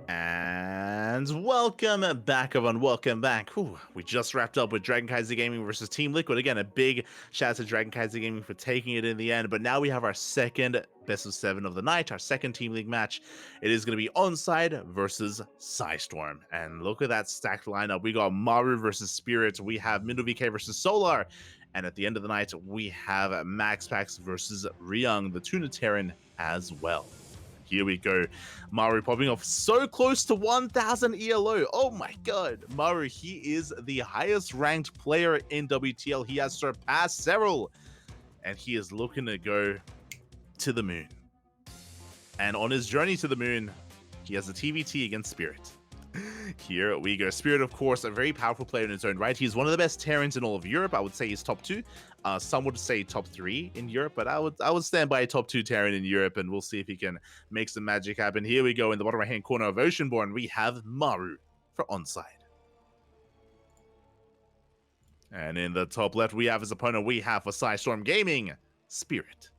And welcome back, everyone. Welcome back. Whew, we just wrapped up with Dragon Kaiser Gaming versus Team Liquid. Again, a big shout out to Dragon Kaiser Gaming for taking it in the end. But now we have our second best of 7 of the night, our second Team League match. It is going to be ONSYDE versus PSISTORM. And look at that stacked lineup. We got Maru versus Spirit. We have Mindo VK versus Solar. And at the end of the night, we have MaxPax versus Ryung, the Tunitaran, as well. Here we go. Maru popping off so close to 1000 ELO. Oh my god. Maru, he is the highest ranked player in WTL. He has surpassed several. And he is looking to go to the moon. And on his journey to the moon, he has a TVT against Spirit. Here we go. Spirit, of course, a very powerful player in his own right. He's one of the best Terrans in all of Europe. I would say he's top 2. Some would say top 3 in Europe, but I would stand by a top 2 Terran in Europe, and we'll see if he can make some magic happen. Here we go. In the bottom right-hand corner of Oceanborn, we have Maru for ONSYDE. And in the top left, we have his opponent. We have for PSISTORM Gaming, Spirit.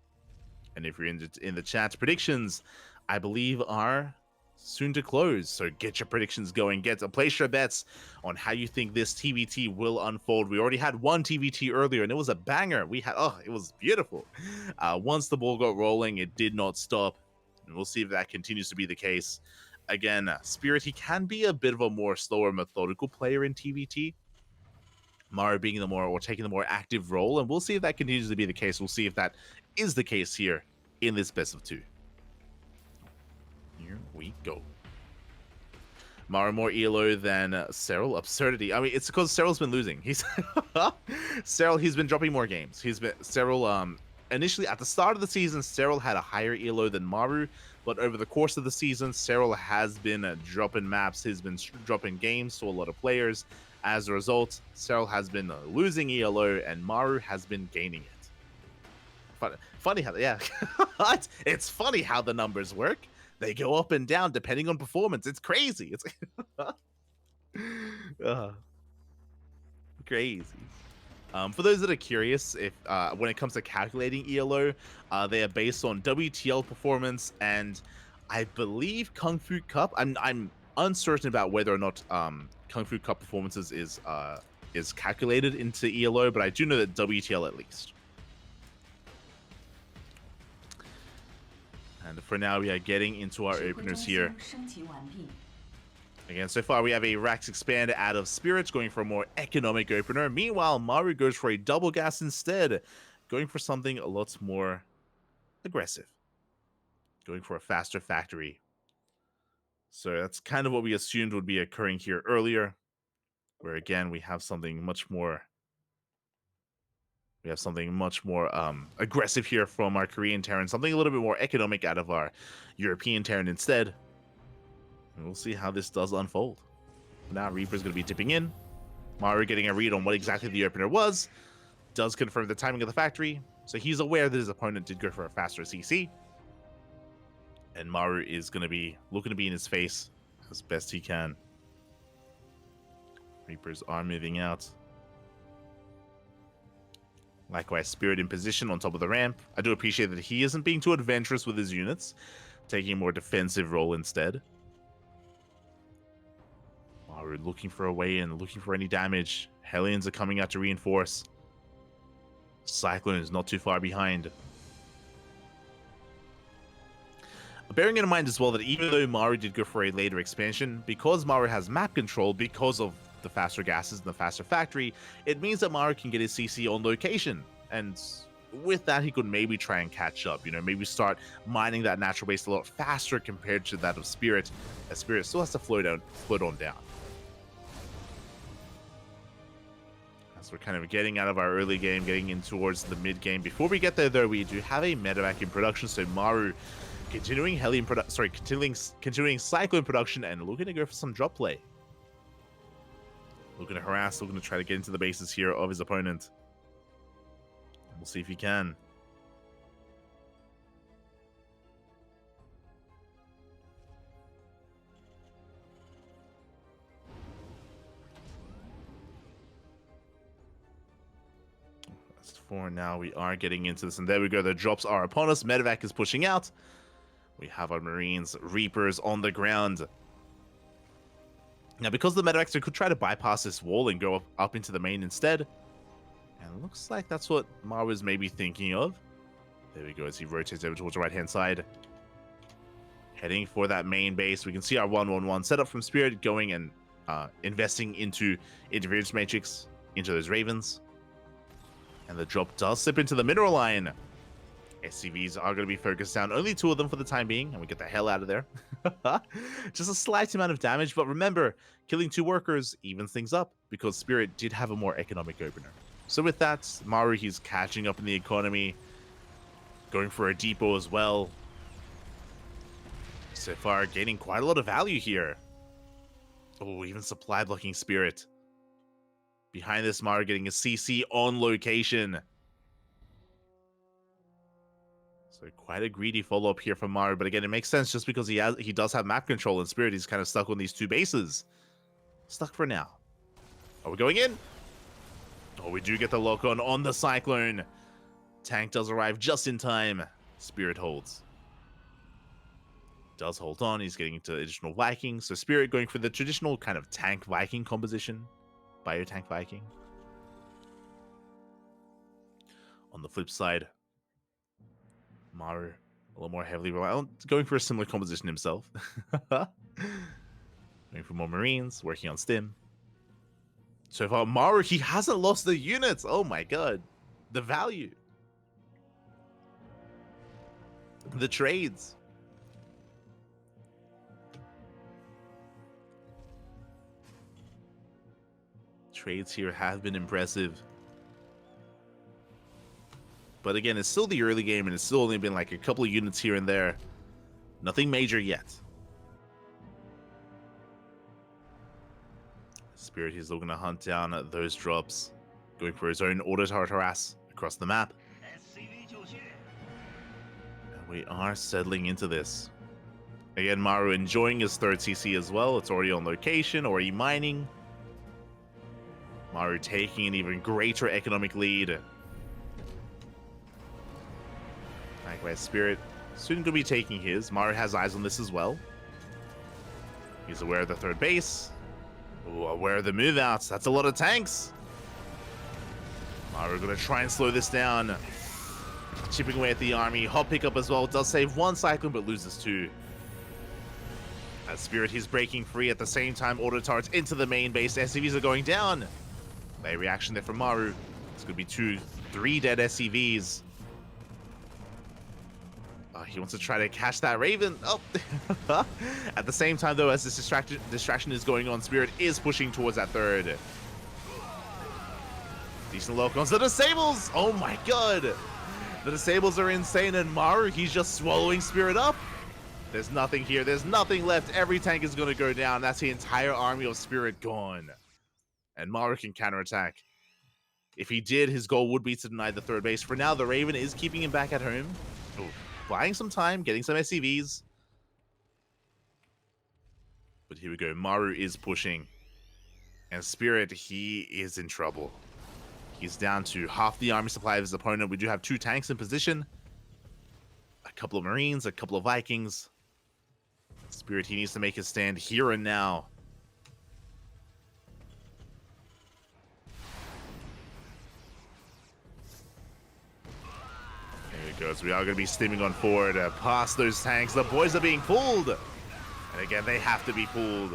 And if you're in the chat, predictions, I believe, are soon to close, so get your predictions going. Place your bets on how you think this TVT will unfold. We already had one TVT earlier, and it was a banger. It was beautiful. Once the ball got rolling, it did not stop, and we'll see if that continues to be the case. Again, Spirit, he can be a bit of a more slower, methodical player in TVT. Maru being taking the more active role, and we'll see if that continues to be the case. We'll see if that is the case here in this best of 2. Here we go. Maru more ELO than Cyril. Absurdity. I mean, it's because Cyril's been losing. He's been dropping more games. Initially at the start of the season, Cyril had a higher ELO than Maru, but over the course of the season, Cyril has been dropping maps. He's been dropping games to a lot of players. As a result, Cyril has been losing ELO, and Maru has been gaining it. Funny how, yeah, it's funny how the numbers work. They go up and down depending on performance. It's crazy. It's crazy. For those that are curious, if when it comes to calculating ELO, they are based on WTL performance, and I believe Kung Fu Cup. I'm uncertain about whether or not Kung Fu Cup performances is calculated into ELO, but I do know that WTL at least. And for now, we are getting into our openers here. Again, so far we have a Rax Expand out of Spirits, going for a more economic opener. Meanwhile, Maru goes for a double gas instead, going for something a lot more aggressive. Going for a faster factory. So that's kind of what we assumed would be occurring here earlier, where again, we have something much more aggressive here from our Korean Terran, something a little bit more economic out of our European Terran instead. And we'll see how this does unfold. Now Reaper's going to be dipping in. Maru getting a read on what exactly the opener was. Does confirm the timing of the factory, so he's aware that his opponent did go for a faster CC. And Maru is going to be looking to be in his face as best he can. Reapers are moving out. Likewise, Spirit in position on top of the ramp. I do appreciate that he isn't being too adventurous with his units, taking a more defensive role instead. Maru looking for a way in, looking for any damage. Hellions are coming out to reinforce. Cyclone is not too far behind. Bearing in mind as well that even though Maru did go for a later expansion, because Maru has map control, because of the faster gases and the faster factory, it means that Maru can get his CC on location, and with that he could maybe try and catch up, maybe start mining that natural base a lot faster compared to that of Spirit, as Spirit still has to float on down. As we're kind of getting out of our early game, getting in towards the mid game. Before we get there though, we do have a medevac in production, so Maru continuing continuing Cyclone production and looking to go for some drop play. Looking to harass, looking to try to get into the bases here of his opponent. We'll see if he can. That's 4 now. We are getting into this, and there we go. The drops are upon us. Medevac is pushing out. We have our Marines, Reapers on the ground. Now, because the Medivacs could try to bypass this wall and go up into the main instead. And it looks like that's what Maru's maybe thinking of. There we go, as he rotates over towards the right-hand side. Heading for that main base. We can see our 1-1-1 setup from Spirit going and investing into Interference Matrix, into those Ravens. And the drop does slip into the mineral line. SCVs are going to be focused down. Only 2 of them for the time being, and we get the hell out of there. Just a slight amount of damage, but remember, killing 2 workers evens things up because Spirit did have a more economic opener. So with that, Maru, he's catching up in the economy, going for a depot as well. So far, gaining quite a lot of value here. Oh, even supply blocking Spirit. Behind this, Maru getting a CC on location. So quite a greedy follow-up here from Maru, but again, it makes sense just because he does have map control, and Spirit is kind of stuck on these 2 bases. Stuck for now. Are we going in? Oh, we do get the lock-on on the Cyclone. Tank does arrive just in time. Spirit holds. Does hold on. He's getting into additional Viking. So Spirit going for the traditional kind of tank Viking composition. Bio-tank Viking. On the flip side, Maru, a little more heavily reliant, going for a similar composition himself. Going for more Marines, working on Stim. So far, Maru, he hasn't lost the units. Oh my god. The value. The trades. Trades here have been impressive. But again, it's still the early game, and it's still only been like a couple of units here and there. Nothing major yet. Spirit, he's looking to hunt down those drops. Going for his own auto-turret harass across the map. And we are settling into this. Again, Maru enjoying his 3rd CC as well. It's already on location, already mining. Maru taking an even greater economic lead. Likewise, Spirit soon going to be taking his. Maru has eyes on this as well. He's aware of the 3rd base. Ooh, aware of the move outs. That's a lot of tanks. Maru going to try and slow this down. Chipping away at the army. Hot pickup as well. Does save 1 Cyclone, but loses 2. As Spirit, he's breaking free at the same time. Auto turrets into the main base. SCVs are going down. Late reaction there from Maru. It's going to be 2, 3 dead SCVs. He wants to try to catch that Raven. Oh. At the same time, though, as this distraction is going on, Spirit is pushing towards that 3rd. Decent lock-ons. The Disables! Oh my god! The Disables are insane, and Maru, he's just swallowing Spirit up. There's nothing here. There's nothing left. Every tank is going to go down. That's the entire army of Spirit gone. And Maru can counterattack. If he did, his goal would be to deny the 3rd base. For now, the Raven is keeping him back at home. Ooh. Buying some time, getting some SCVs. But here we go. Maru is pushing. And Spirit, he is in trouble. He's down to half the army supply of his opponent. We do have 2 tanks in position. A couple of Marines, a couple of Vikings. Spirit, he needs to make his stand here and now. Goes. We are going to be steaming on forward past those tanks. The boys are being pulled. And again, they have to be pulled.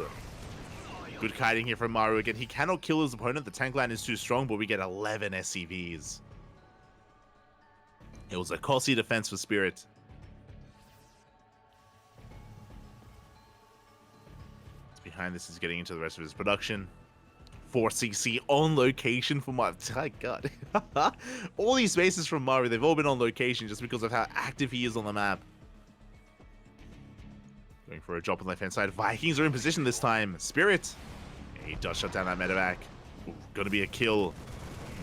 Good kiting here from Maru. Again, he cannot kill his opponent. The tank line is too strong, but we get 11 SCVs. It was a costly defense for Spirit. Behind this is getting into the rest of his production. 4cc on location for Maru. My god. All these bases from Maru, they've all been on location just because of how active he is on the map. Going for a drop on the left-hand side. Vikings are in position this time. Spirit. Yeah, he does shut down that medevac. Gonna be a kill.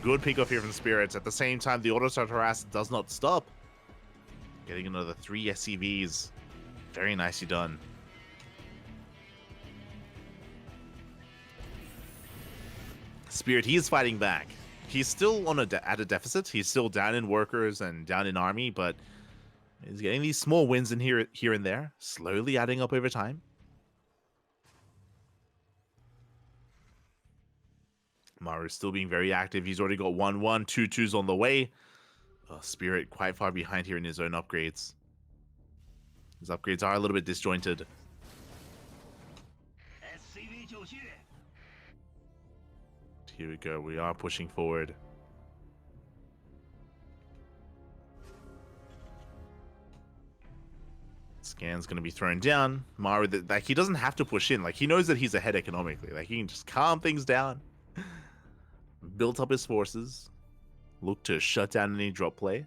Good pick off here from Spirit. At the same time, the auto-start harass does not stop. Getting another 3 SCVs. Very nicely done. Spirit, he is fighting back. He's still on at a deficit. He's still down in workers and down in army, but he's getting these small wins in here and there, slowly adding up over time. Maru's still being very active. He's already got 1-1, 2-2s on the way. Spirit quite far behind here in his own upgrades. His upgrades are a little bit disjointed. Here we go. We are pushing forward. Scan's going to be thrown down. Maru, like, he doesn't have to push in. Like, he knows that he's ahead economically. Like, he can just calm things down. Built up his forces. Look to shut down any drop play.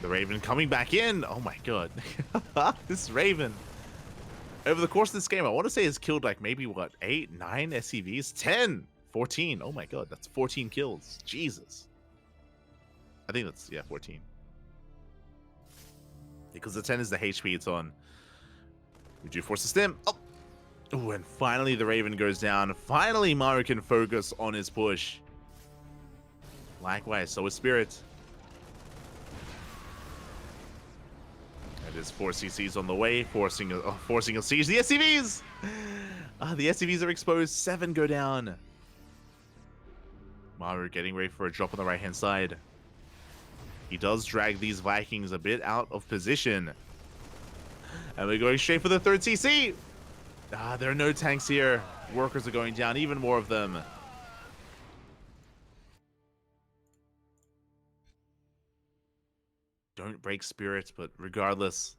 The Raven coming back in. Oh my god. This Raven. Over the course of this game, I want to say has killed like maybe, what, 8, 9 SCVs? 10! 14. Oh my god, that's 14 kills. Jesus. I think that's, yeah, 14. Because the 10 is the HP it's on. We do force a stim. Oh! Ooh, and finally the Raven goes down. Finally Maru can focus on his push. Likewise, so is Spirit. It is 4 CCs on the way, forcing a siege. The SCVs! The SCVs are exposed. 7 go down. Maru getting ready for a drop on the right-hand side. He does drag these Vikings a bit out of position. And we're going straight for the 3rd CC. There are no tanks here. Workers are going down, even more of them. Don't break Spirit, but regardless,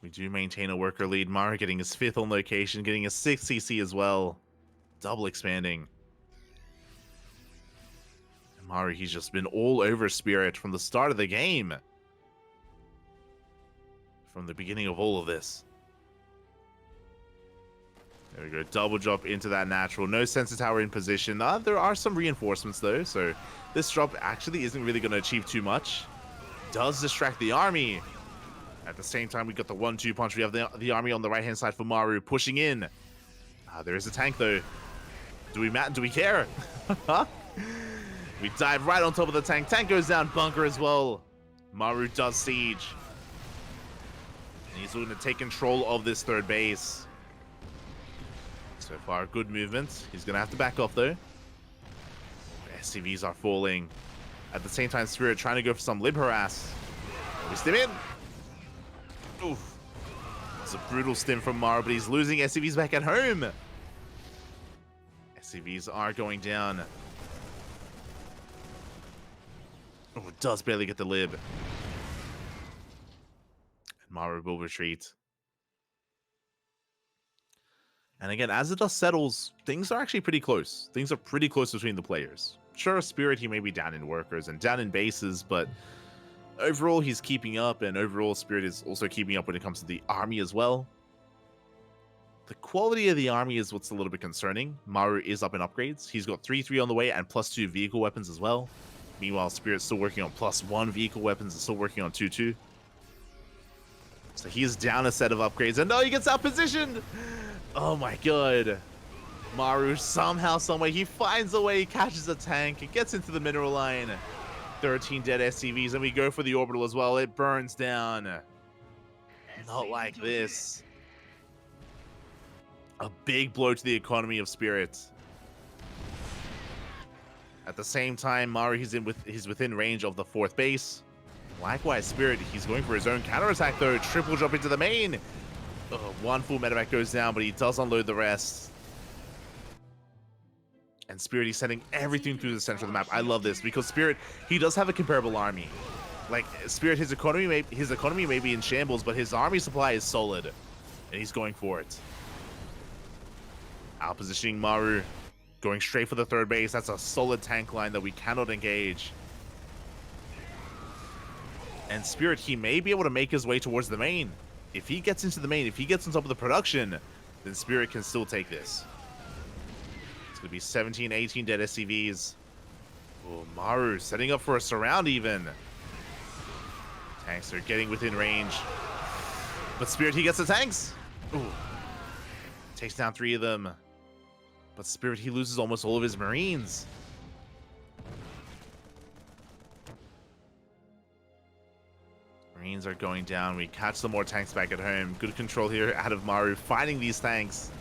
we do maintain a worker lead. Maru getting his 5th on location, getting a 6th CC as well. Double expanding. And Maru, he's just been all over Spirit from the start of the game. From the beginning of all of this. There we go, double drop into that natural. No sensor tower in position. There are some reinforcements though, so this drop actually isn't really going to achieve too much. Does distract the army. At the same time, we got the 1-2 punch. We have the army on the right-hand side for Maru pushing in. There is a tank though. Do we care? We dive right on top of the tank. Tank goes down, bunker as well. Maru does siege. And he's looking to take control of this 3rd base. So far, good movement. He's going to have to back off, though. SCVs are falling. At the same time, Spirit trying to go for some lib harass. We stim in. Oof. It's a brutal stim from Maru, but he's losing SCVs back at home. SCVs are going down. Oh, it does barely get the lib. And Maru will retreat. And again, as the dust settles, things are actually pretty close. Things are pretty close between the players. Sure, Spirit, he may be down in workers and down in bases, but overall, he's keeping up, and overall, Spirit is also keeping up when it comes to the army as well. The quality of the army is what's a little bit concerning. Maru is up in upgrades. He's got 3-3 on the way and +2 vehicle weapons as well. Meanwhile, Spirit's still working on +1 vehicle weapons and still working on 2-2. So he's down a set of upgrades, and no, he gets out positioned! Oh my god. Maru somehow, someway, he finds a way, he catches a tank, it gets into the mineral line. 13 dead SCVs, and we go for the orbital as well. It burns down. Not like this. A big blow to the economy of Spirit. At the same time, Maru, he's within range of the 4th base. Likewise, Spirit, he's going for his own counterattack though. Triple drop into the main. One full medevac goes down, but he does unload the rest. And Spirit, he's sending everything through the center of the map. I love this because Spirit, he does have a comparable army. Like Spirit, his economy may be in shambles, but his army supply is solid, and he's going for it. Out positioning Maru, going straight for the 3rd base. That's a solid tank line that we cannot engage. And Spirit, he may be able to make his way towards the main. If he gets into the main, if he gets on top of the production, then Spirit can still take this. It's going to be 17, 18 dead SCVs. Oh, Maru setting up for a surround even. Tanks are getting within range. But Spirit, he gets the tanks. Ooh. Takes down 3 of them. But Spirit, he loses almost all of his Marines. Marines are going down. We catch some more tanks back at home. Good control here out of Maru, fighting these tanks.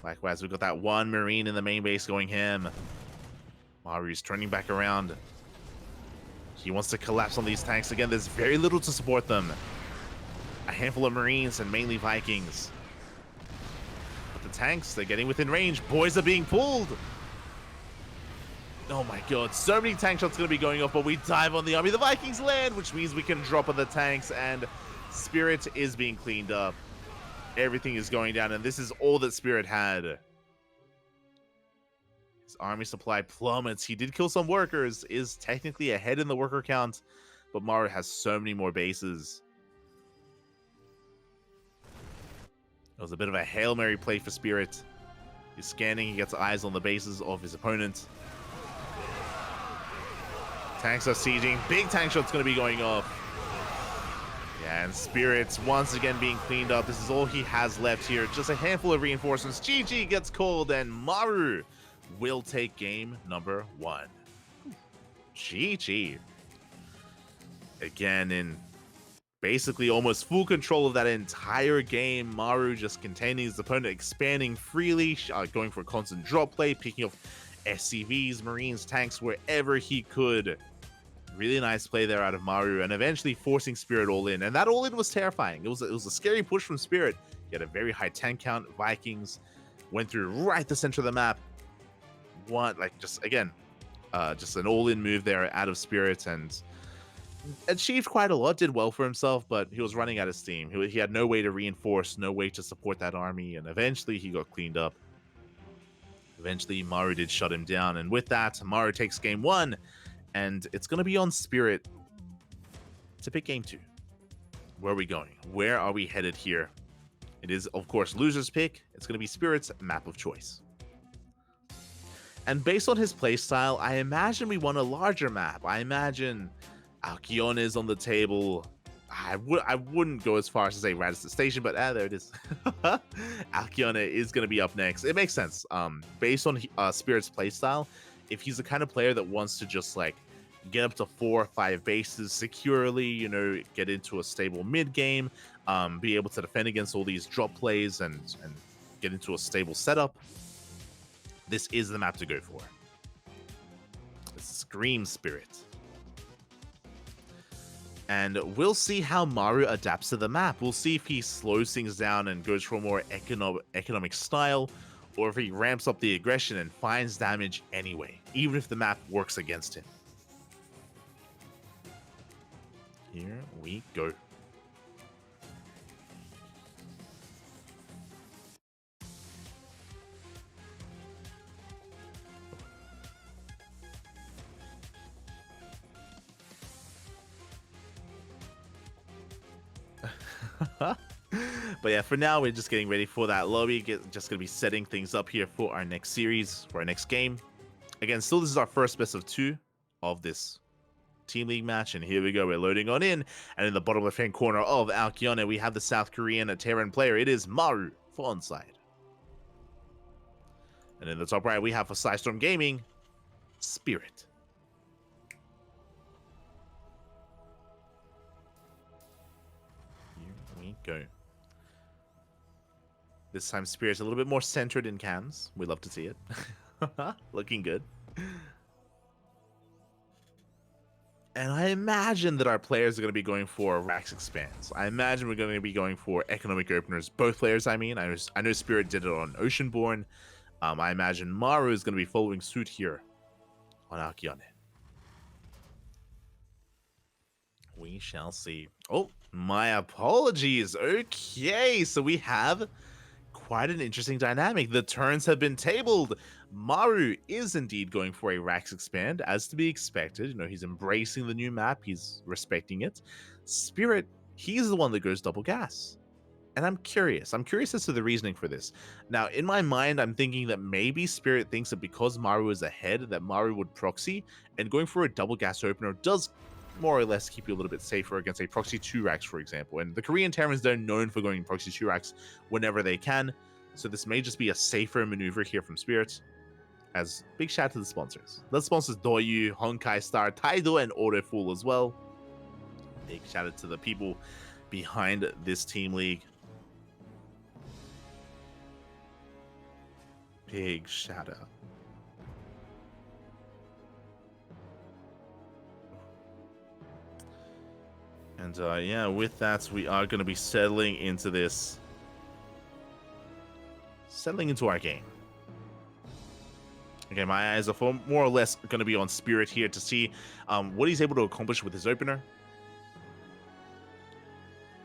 Likewise, we've got that one Marine in the main base going ham. Maru's turning back around. He wants to collapse on these tanks. Again, there's very little to support them. A handful of Marines and mainly Vikings. But the tanks, they're getting within range. Boys are being pulled. Oh my god, so many tank shots going to be going off, but we dive on the army. The Vikings land, which means we can drop on the tanks, and Spirit is being cleaned up. Everything is going down, and this is all that Spirit had. His army supply plummets. He did kill some workers, is technically ahead in the worker count, but Maru has so many more bases. It was a bit of a Hail Mary play for Spirit. He's scanning, he gets eyes on the bases of his opponent. Tanks are sieging. Big tank shot's going to be going off. Yeah, and Spirit's once again being cleaned up. This is all he has left here. Just a handful of reinforcements. GG gets called, and Maru will take game number 1. GG. Again, in basically almost full control of that entire game. Maru just containing his opponent, expanding freely, going for constant drop play, picking up SCVs, Marines, tanks, wherever he could. Really nice play there out of Maru, and eventually forcing Spirit all in. And that all in was terrifying. It was a scary push from Spirit. He had a very high tank count. Vikings went through right the center of the map. Just an all-in move there out of Spirit, and achieved quite a lot. Did well for himself, but he was running out of steam. He had no way to reinforce, no way to support that army, and eventually he got cleaned up. Eventually, Maru did shut him down, and with that, Maru takes game 1, and it's going to be on Spirit to pick game 2. Where are we going? Where are we headed here? It is, of course, loser's pick. It's going to be Spirit's map of choice. And based on his playstyle, I imagine we want a larger map. I imagine Alcyone is on the table. I wouldn't go as far as to say Radisson Station, but there it is. Alcyone is going to be up next. It makes sense. Based on Spirit's playstyle, if he's the kind of player that wants to just like get up to 4 or 5 bases securely, you know, get into a stable mid game, be able to defend against all these drop plays and get into a stable setup, this is the map to go for. It screams Spirit. And we'll see how Maru adapts to the map. We'll see if he slows things down and goes for a more economic style, or if he ramps up the aggression and finds damage anyway, even if the map works against him. Here we go. But yeah, for now, we're just getting ready for that lobby. Just going to be setting things up here for our next series, for our next game. Again, still this is our first best of 2 of this Team League match. And here we go, we're loading on in. And in the bottom left-hand corner of Alcyone, we have the South Korean Terran player. It is Maru for ONSYDE. And in the top right, we have for PSISTORM Gaming, Spirit. Here we go. This time Spirit's a little bit more centered in cams. We love to see it. Looking good. And I imagine that our players are going to be going for Rax Expands. I imagine we're going to be going for economic openers. Both players, I mean. I know Spirit did it on Oceanborn. I imagine Maru is going to be following suit here on Alcyone. We shall see. Oh, my apologies. Okay, so we have quite an interesting dynamic. The turns have been tabled. Maru is indeed going for a Rax Expand, as to be expected. You know, he's embracing the new map. He's respecting it. Spirit, he's the one that goes double gas. And I'm curious. I'm curious as to the reasoning for this. Now, in my mind, I'm thinking that maybe Spirit thinks that because Maru is ahead, that Maru would proxy, and going for a double gas opener does more or less keep you a little bit safer against a proxy 2 racks, for example. And the Korean Terrans, they're known for going proxy 2 racks whenever they can. So this may just be a safer maneuver here from Spirit. As big shout out to the sponsors. The sponsors Doyu, Honkai Star, Taido, and Autofool as well. Big shout out to the people behind this Team League. Big shadow. And yeah, with that, we are going to be settling into this. Settling into our game. Okay, my eyes are more or less going to be on Spirit here to see what he's able to accomplish with his opener.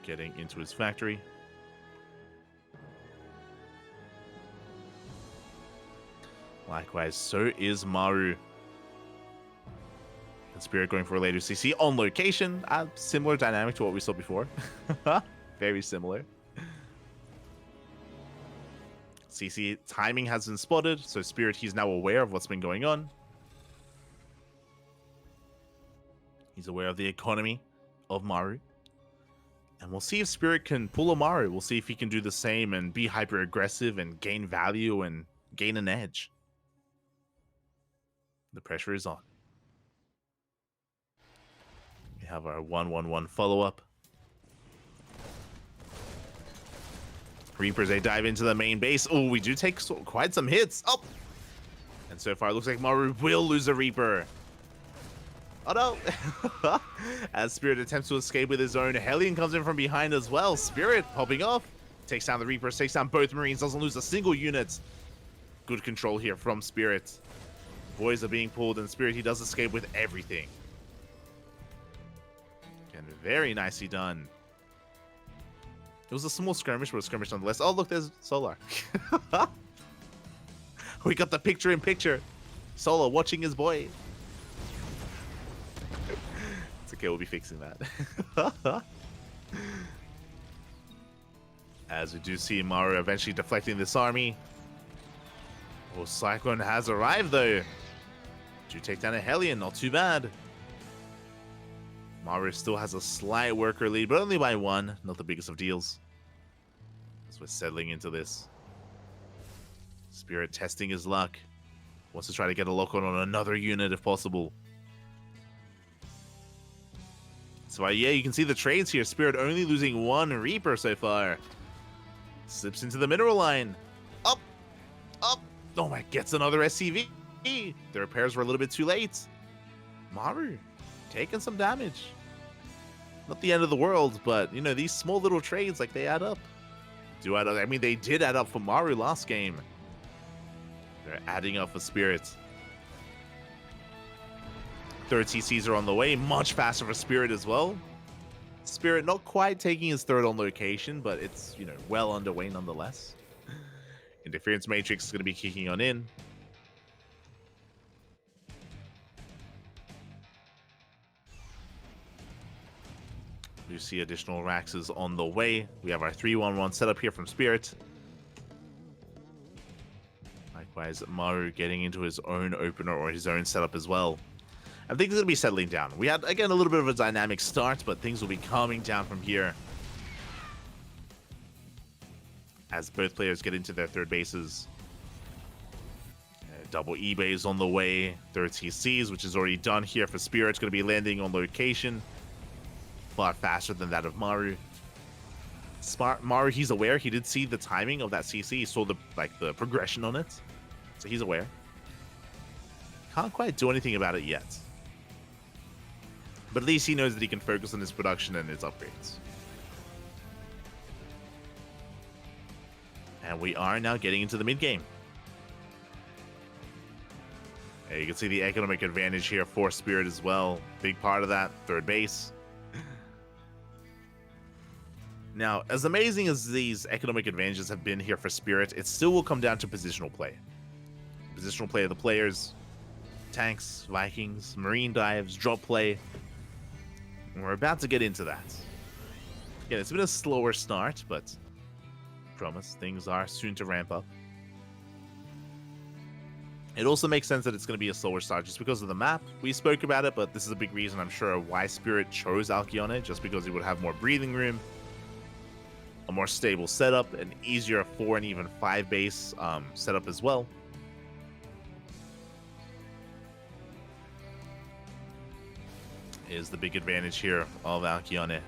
Getting into his factory. Likewise, so is Maru. And Spirit going for a later CC on location. Similar dynamic to what we saw before. Very similar. CC timing has been spotted, so Spirit, he's now aware of what's been going on. He's aware of the economy of Maru. And we'll see if Spirit can pull a Maru. We'll see if he can do the same and be hyper aggressive and gain value and gain an edge. The pressure is on. We have our 1-1-1 follow-up. Reapers, they dive into the main base. Oh, we do take quite some hits. Oh! And so far, it looks like Maru will lose a Reaper. Oh no! As Spirit attempts to escape with his own, Hellion comes in from behind as well. Spirit popping off. Takes down the Reapers, takes down both Marines, doesn't lose a single unit. Good control here from Spirit. Boys are being pulled, and Spirit, he does escape with everything. And very nicely done. It was a small skirmish, but a skirmish nonetheless. Oh, look, there's Solar. We got the picture-in-picture. Solar watching his boy. It's okay, we'll be fixing that. As we do see Maru eventually deflecting this army. Oh, Cyclone has arrived, though. Do take down a Hellion, not too bad. Maru still has a slight worker lead, but only by one. Not the biggest of deals. As we're settling into this. Spirit testing his luck. Wants to try to get a lock on another unit if possible. So yeah, you can see the trades here. Spirit only losing one Reaper so far. Slips into the mineral line. Up! Up! Oh my, gets another SCV. The repairs were a little bit too late. Maru taking some damage. Not the end of the world, but, you know, these small little trades, like, they add up. Do add up. I mean, they did add up for Maru last game. They're adding up for Spirit. Third CCs are on the way. Much faster for Spirit as well. Spirit not quite taking his third on location, but it's, you know, well underway nonetheless. Interference Matrix is going to be kicking on in. We see additional Raxes on the way. We have our 3-1-1 setup here from Spirit. Likewise, Maru getting into his own opener or his own setup as well. I think it's going to be settling down. We had, again, a little bit of a dynamic start, but things will be calming down from here. As both players get into their third bases. Double eBays on the way. Third TCs, which is already done here for Spirit. It's going to be landing on location. Far faster than that of Maru. Maru, he's aware. He did see the timing of that CC. He saw the progression on it. So he's aware. Can't quite do anything about it yet. But at least he knows that he can focus on his production and his upgrades. And we are now getting into the mid-game. You can see the economic advantage here for Spirit as well. Big part of that, third base. Now, as amazing as these economic advantages have been here for Spirit, it still will come down to positional play. Positional play of the players, tanks, Vikings, Marine dives, drop play. And we're about to get into that. Again, it's been a slower start, but I promise things are soon to ramp up. It also makes sense that it's going to be a slower start just because of the map. We spoke about it, but this is a big reason, I'm sure, why Spirit chose Alcyone, just because he would have more breathing room, a more stable setup, an easier 4 and even 5 base setup as well. Is the big advantage here of Alcyone.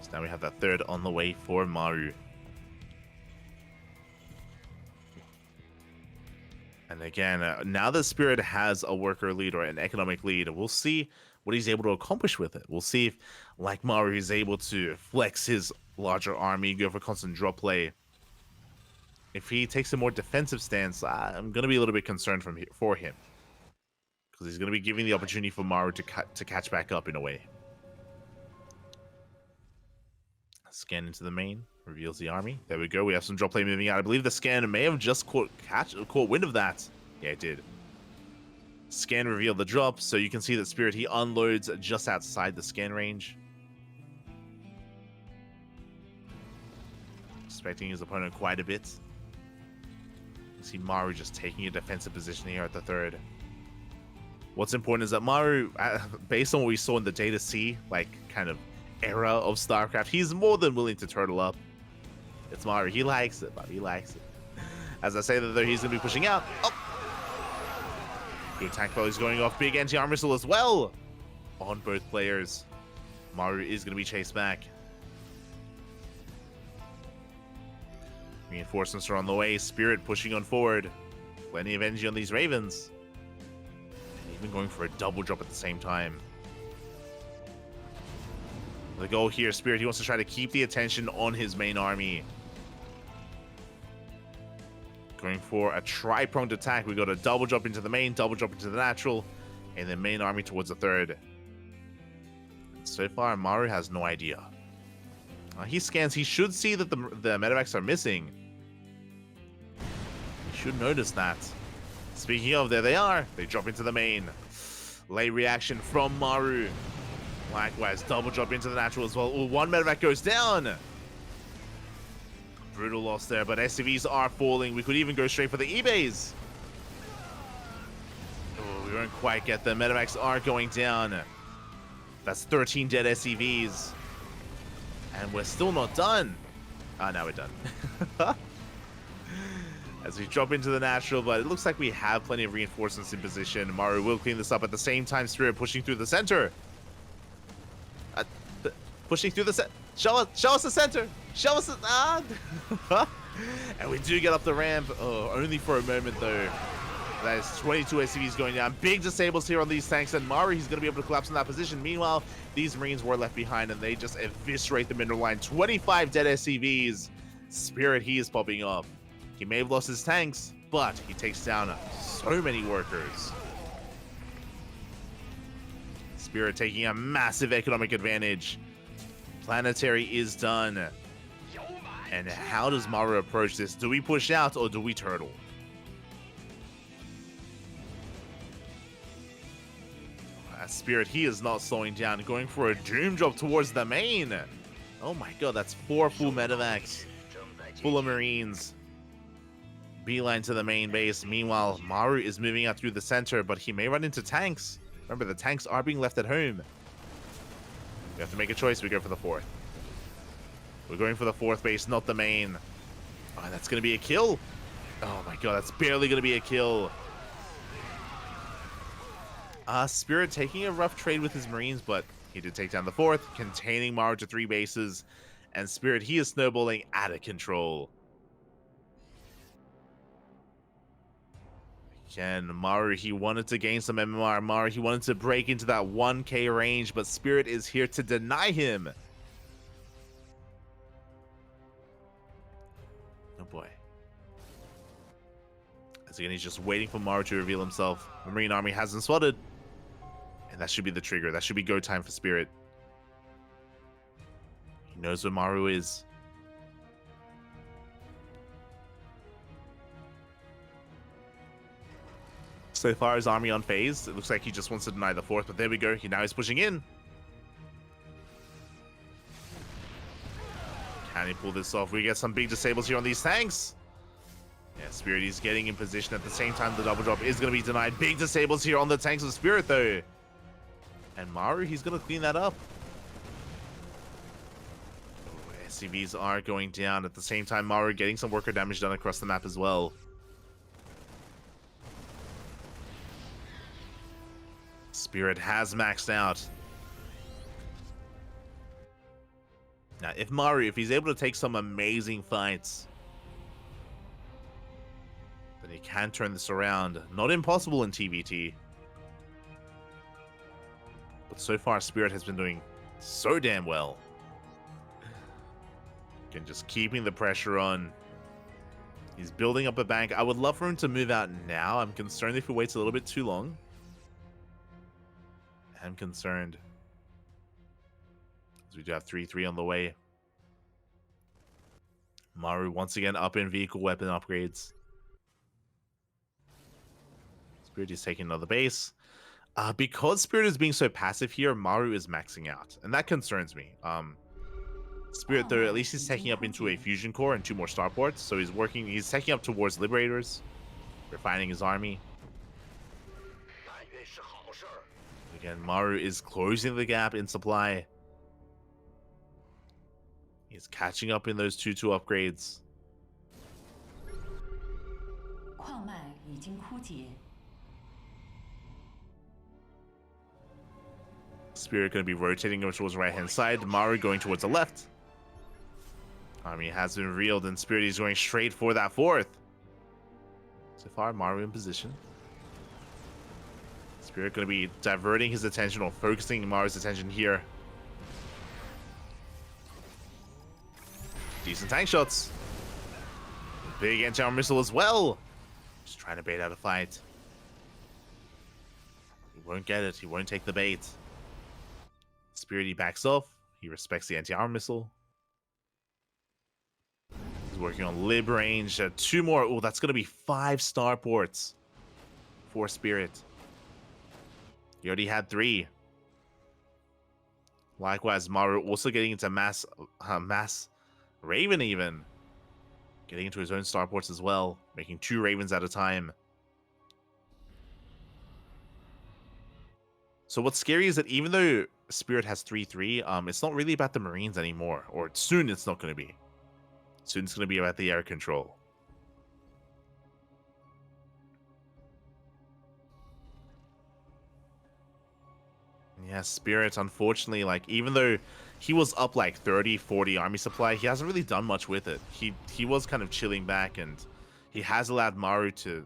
So now we have that third on the way for Maru. And again, now that Spirit has a worker lead or an economic lead, we'll see what he's able to accomplish with it. We'll see if, like Maru, he's able to flex his larger army, go for constant drop play. If he takes a more defensive stance, I'm going to be a little bit concerned for him. Because he's going to be giving the opportunity for Maru to catch back up in a way. Scan into the main, reveals the army. There we go. We have some drop play moving out. I believe the scan may have just caught wind of that. Yeah, it did. Scan revealed the drop, so you can see that Spirit, he unloads just outside the scan range. Expecting his opponent quite a bit. You see Maru just taking a defensive position here at the third. What's important is that Maru, based on what we saw in the Data C, like, kind of era of StarCraft, he's more than willing to turtle up. It's Maru. He likes it, but he likes it. As I say that, though, he's going to be pushing out. Oh! Good tank volley's going off. Big anti-armor missile as well on both players. Maru is going to be chased back. Reinforcements are on the way. Spirit pushing on forward. Plenty of energy on these Ravens. And even going for a double drop at the same time. The goal here, Spirit, he wants to try to keep the attention on his main army. Going for a tri-pronged attack. We got a double drop into the main, double drop into the natural, and then main army towards the third. So far, Maru has no idea. He scans. He should see that the medevacs are missing. He should notice that. Speaking of, there they are. They drop into the main. Late reaction from Maru. Likewise, double drop into the natural as well. Ooh, one medevac goes down. Brutal loss there, but SCVs are falling. We could even go straight for the eBays. Oh, we won't quite get them. Medevacs are going down. That's 13 dead SCVs. And we're still not done. Ah, now we're done. As we drop into the natural, but it looks like we have plenty of reinforcements in position. Maru will clean this up at the same time. Spirit pushing through the center. Pushing through the center. Show us the center. Show us the... And we do get up the ramp. Oh, only for a moment, though. That is 22 SCVs going down. Big disables here on these tanks, and Maru, he's going to be able to collapse in that position. Meanwhile, these Marines were left behind, and they just eviscerate the middle line. 25 dead SCVs. Spirit, he is popping up. He may have lost his tanks, but he takes down so many workers. Spirit taking a massive economic advantage. Planetary is done. And how does Maru approach this? Do we push out or do we turtle? Spirit, he is not slowing down, going for a doom drop towards the main. Oh my god, that's 4 full medevacs, full of Marines. Beeline to the main base. Meanwhile, Maru is moving out through the center, but he may run into tanks. Remember, the tanks are being left at home. We have to make a choice. We go for the 4th. We're going for the 4th base, not the main. Oh, that's going to be a kill. Oh my god, that's barely going to be a kill. Spirit taking a rough trade with his Marines, but he did take down the 4th, containing Maru to 3 bases. And Spirit, he is snowballing out of control. Again, Maru, he wanted to gain some MMR. Maru, he wanted to break into that 1k range, but Spirit is here to deny him. Oh boy. As again, he's just waiting for Maru to reveal himself. The Marine army hasn't spotted. And that should be the trigger. That should be go time for Spirit. He knows where Maru is. So far, his army unfazed. It looks like he just wants to deny the 4th, but there we go. Now he's pushing in. Can he pull this off? We get some big disables here on these tanks. Yeah, Spirit is getting in position at the same time. The double drop is going to be denied. Big disables here on the tanks of Spirit, though. And Maru, he's going to clean that up. Oh, SCVs are going down. At the same time, Maru getting some worker damage done across the map as well. Spirit has maxed out. Now, if Maru, if he's able to take some amazing fights, then he can turn this around. Not impossible in TVT. But so far, Spirit has been doing so damn well. Again, just keeping the pressure on. He's building up a bank. I would love for him to move out now. I'm concerned if he waits a little bit too long. I'm concerned. As we do have 3-3 on the way. Maru once again up in vehicle weapon upgrades. Spirit is taking another base. Because Spirit is being so passive here, Maru is maxing out. And that concerns me. Spirit, though, at least he's taking up into a fusion core and 2 more starports. So he's taking up towards Liberators. Refining his army. Again, Maru is closing the gap in supply. He's catching up in those 2-2 upgrades. Spirit going to be rotating over towards the right-hand side. Maru going towards the left. Army has been reeled, and Spirit is going straight for that 4th. So far, Maru in position. Spirit going to be diverting his attention or focusing Maru's attention here. Decent tank shots. Big anti-armor missile as well. Just trying to bait out a fight. He won't get it. He won't take the bait. Spirit, he backs off. He respects the anti-armor missile. He's working on lib range. 2 more. Oh, that's going to be 5 starports for Spirit. He already had 3. Likewise, Maru also getting into mass Raven even. Getting into his own starports as well. Making 2 Ravens at a time. So what's scary is that even though Spirit has 3-3, it's not really about the Marines anymore. Or soon it's not going to be. Soon it's going to be about the air control. Yeah, Spirit, unfortunately, like, even though he was up like 30, 40 army supply, he hasn't really done much with it. He was kind of chilling back, and he has allowed Maru to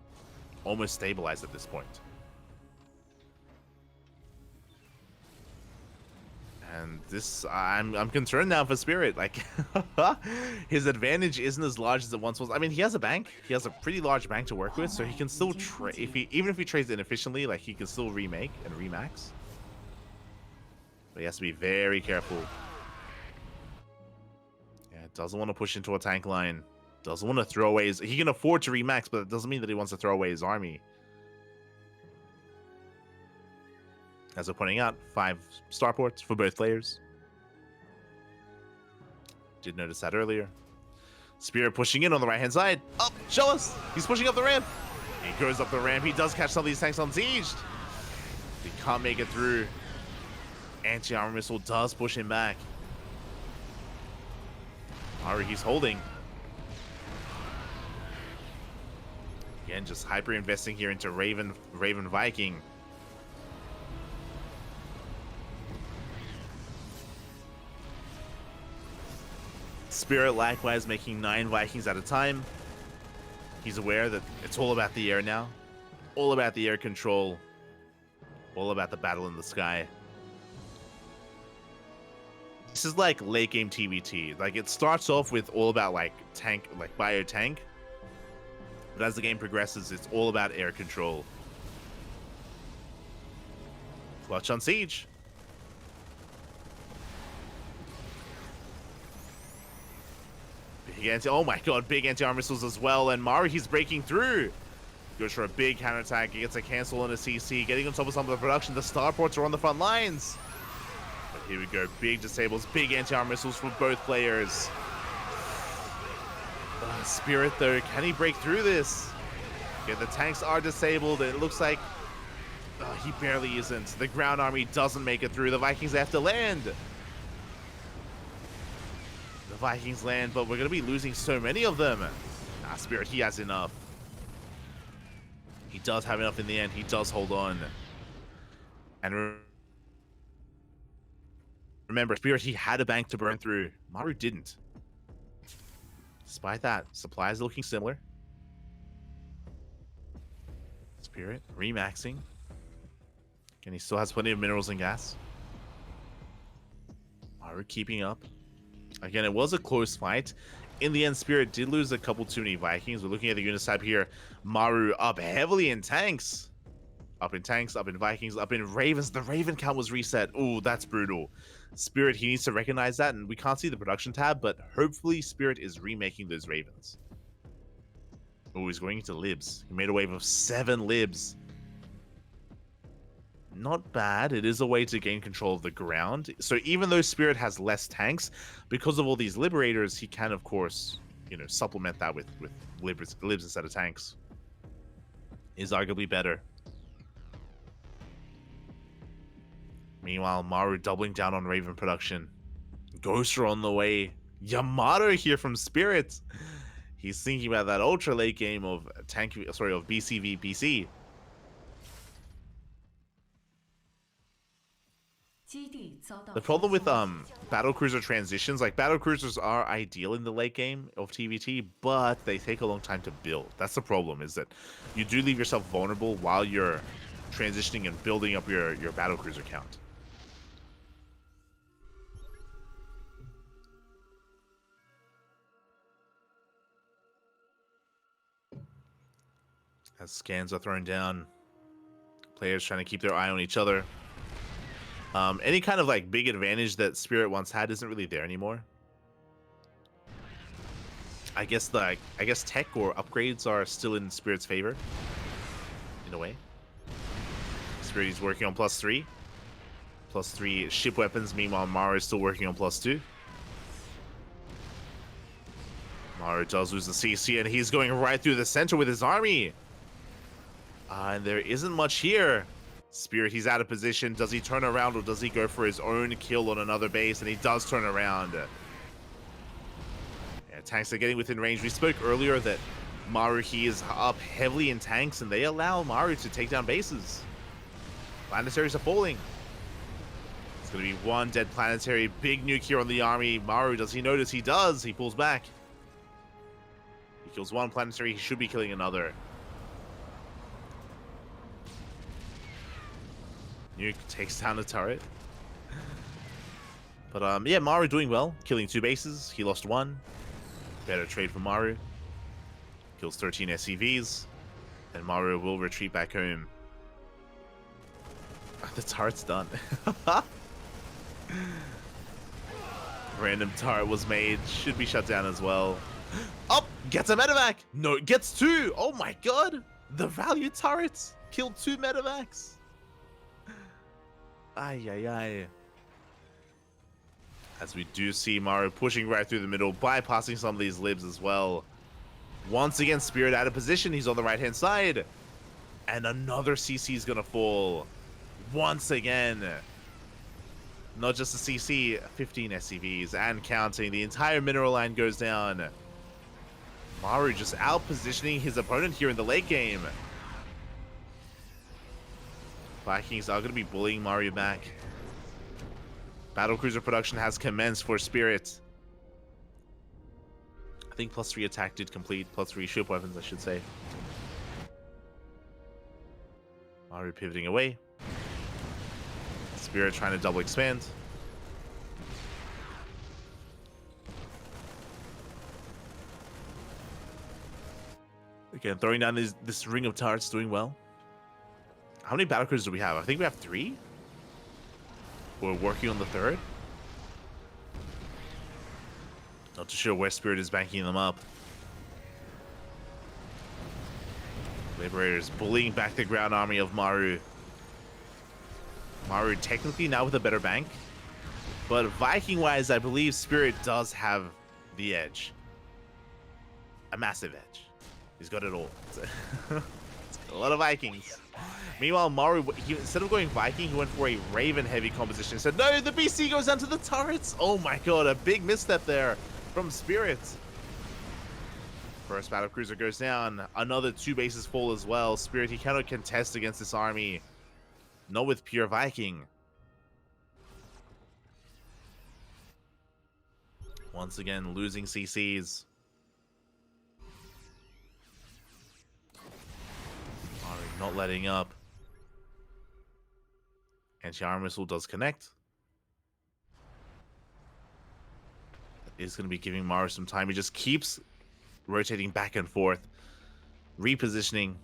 almost stabilize at this point. And this, I'm concerned now for Spirit. Like, his advantage isn't as large as it once was. I mean, he has a bank. He has a pretty large bank to work with, so he can still trade. Even if he trades inefficiently, like, he can still remake and remax. But he has to be very careful. Yeah, doesn't want to push into a tank line. Doesn't want to throw away his... He can afford to remax, but it doesn't mean that he wants to throw away his army. As we're pointing out, 5 starports for both players. Did notice that earlier. Spirit pushing in on the right-hand side. Up, show us! He's pushing up the ramp. He goes up the ramp. He does catch some of these tanks on siege. He can't make it through. Anti-armor missile does push him back. Maru, he's holding. Again, just hyper-investing here into Raven Viking. Spirit likewise making 9 Vikings at a time. He's aware that it's all about the air now. All about the air control. All about the battle in the sky. This is like late game TVT. Like, it starts off with all about like tank, like bio tank. But as the game progresses, it's all about air control. Clutch on siege. Oh my god, big anti-armor missiles as well, and Maru, he's breaking through. Goes for a big counterattack. He gets a cancel on a CC, getting on top of some of the production. The starports are on the front lines. But here we go, big disables, big anti-armor missiles for both players. Spirit though, can he break through this? Okay, the tanks are disabled. It looks like he barely isn't. The ground army doesn't make it through. The Vikings have to land. Vikings land, but we're going to be losing so many of them. Nah, Spirit, he has enough. He does have enough in the end. He does hold on. And remember, Spirit, he had a bank to burn through. Maru didn't. Despite that, supplies looking similar. Spirit remaxing. And he still has plenty of minerals and gas. Maru keeping up. Again, it was a close fight. In the end, Spirit did lose a couple too many Vikings. We're looking at the unit type here. Maru up heavily in tanks. Up in tanks, up in Vikings, up in Ravens. The Raven count was reset. Ooh, that's brutal. Spirit, he needs to recognize that, and we can't see the production tab, but hopefully Spirit is remaking those Ravens. Oh, he's going into libs. He made a wave of 7 libs. Not bad. It is a way to gain control of the ground. So even though Spirit has less tanks, because of all these liberators, he can, of course, you know, supplement that with libs instead of tanks. Is arguably better. Meanwhile, Maru doubling down on Raven production. Ghoster on the way. Yamato here from Spirit. He's thinking about that ultra late game of of BCV PC. The problem with battlecruiser transitions, like battlecruisers are ideal in the late game of TVT, but they take a long time to build. That's the problem, is that you do leave yourself vulnerable while you're transitioning and building up your battlecruiser count. As scans are thrown down, players trying to keep their eye on each other. Any kind of like big advantage that Spirit once had isn't really there anymore. I guess tech or upgrades are still in Spirit's favor, in a way. Spirit is working on +3. +3 ship weapons. Meanwhile, Maru is still working on +2. Maru does lose the CC, and he's going right through the center with his army. And there isn't much here. Spirit, he's out of position. Does he turn around, or does he go for his own kill on another base? And he does turn around. Yeah, tanks are getting within range. We spoke earlier that Maru, he is up heavily in tanks, and they allow Maru to take down bases. Planetaries are falling. It's going to be one dead planetary. Big nuke here on the army. Maru, does he notice? He does. He pulls back. He kills one planetary. He should be killing another. Nuke takes down the turret. But yeah, Maru doing well, killing 2 bases. He lost 1. Better trade for Maru. Kills 13 SCVs, and Maru will retreat back home. The turret's done. Random turret was made. Should be shut down as well. Oh, gets a medevac. No, it gets 2. Oh my god, the value turrets killed 2 medevacs. Ay, ay, ay. As we do see Maru pushing right through the middle, bypassing some of these libs as well. Once again, Spirit out of position. He's on the right-hand side. And another CC is going to fall. Once again. Not just a CC, 15 SCVs and counting. The entire mineral line goes down. Maru just out-positioning his opponent here in the late game. Vikings are going to be bullying Maru back. Battlecruiser production has commenced for Spirit. I think +3 attack did complete. +3 ship weapons, I should say. Maru pivoting away. Spirit trying to double expand. Again, throwing down this ring of turrets, doing well. How many battlecruisers do we have? I think we have 3. We're working on the 3rd. Not too sure where Spirit is banking them up. Liberators bullying back the ground army of Maru. Maru technically now with a better bank. But Viking-wise, I believe Spirit does have the edge. A massive edge. He's got it all. It's a lot of Vikings. Meanwhile, Maru, instead of going Viking, he went for a Raven-heavy composition. He said, no, the BC goes down to the turrets. Oh my god, a big misstep there from Spirit. First battlecruiser goes down. Another 2 bases fall as well. Spirit, he cannot contest against this army. Not with pure Viking. Once again, losing CCs. Maru Not letting up. Anti-armor missile does connect. That is going to be giving Maru some time. He just keeps rotating back and forth, repositioning,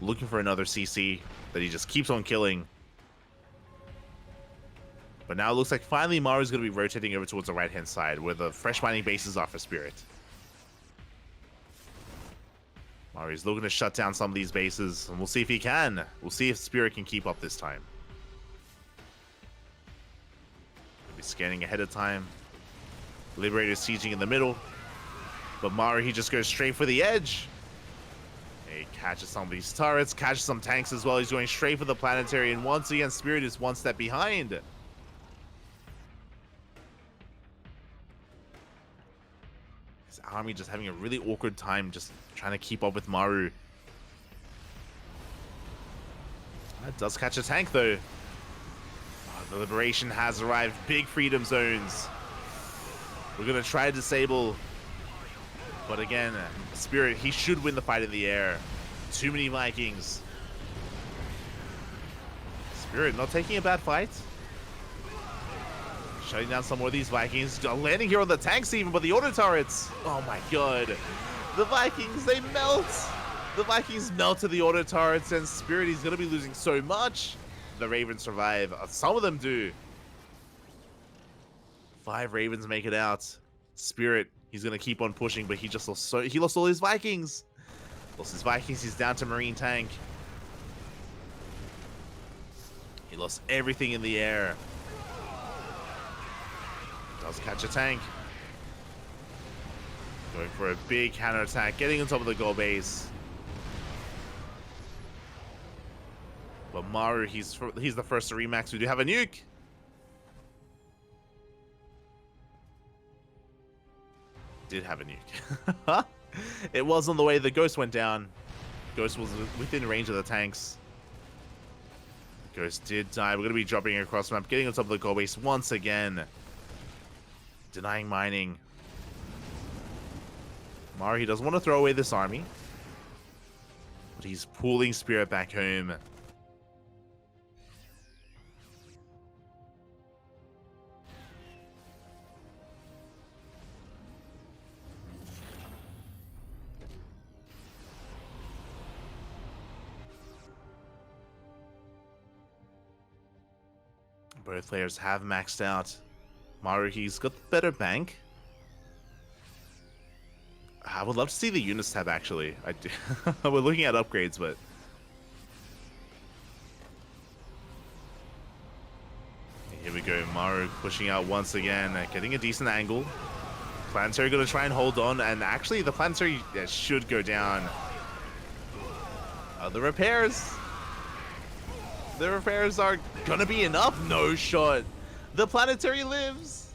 looking for another CC that he just keeps on killing. But now it looks like finally Maru's going to be rotating over towards the right-hand side where the fresh mining bases are for Spirit. Maru's looking to shut down some of these bases, and we'll see if he can. We'll see if Spirit can keep up this time. He'll be scanning ahead of time. Liberator's sieging in the middle. But Maru, he just goes straight for the edge. He catches some of these turrets, catches some tanks as well. He's going straight for the planetary, and once again, Spirit is one step behind. His army just having a really awkward time just trying to keep up with Maru. That does catch a tank, though. Oh, the Liberation has arrived. Big freedom zones. We're going to try to disable. But again, Spirit, he should win the fight in the air. Too many Vikings. Spirit not taking a bad fight. Shutting down some more of these Vikings. Landing here on the tanks even, but the auto turrets. Oh my god. The Vikings, they melt. The Vikings melt to the auto turrets, and Spirit, he's going to be losing so much. The Ravens survive. Some of them do. 5 Ravens make it out. Spirit, he's going to keep on pushing, but he just lost he lost all his Vikings. Lost his Vikings. He's down to Marine tank. He lost everything in the air. Does catch a tank. Going for a big counterattack, getting on top of the goal base. But Maru, he's the first to remax. We do have a nuke. Did have a nuke. It was on the way the Ghost went down. Ghost was within range of the tanks. Ghost did die. We're going to be dropping across the map, getting on top of the goal base once again. Denying mining. Maru, he doesn't want to throw away this army, but he's pulling Spirit back home. Both players have maxed out. Maru, he's got the better bank. I would love to see the units tab, actually. I do. We're looking at upgrades, but... Here we go. Maru pushing out once again, getting a decent angle. Planetary going to try and hold on, and actually the Planetary should go down. The repairs... The repairs are gonna be enough. No shot. The Planetary lives.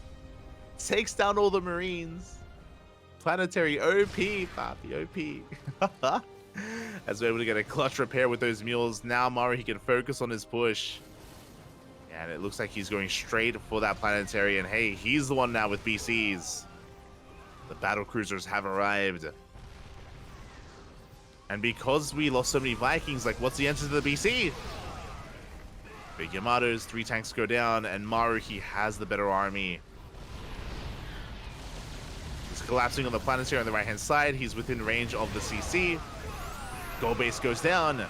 Takes down all the Marines. Planetary OP, Papi, OP. As we're able to get a clutch repair with those mules. Now Maru, he can focus on his push. And it looks like he's going straight for that Planetary. And hey, he's the one now with BCs. The battle cruisers have arrived. And because we lost so many Vikings, like, what's the answer to the BC? Big Yamatos, 3 tanks go down, and Maru, he has the better army. He's collapsing on the Planetary on the right-hand side. He's within range of the CC. Goal base goes down.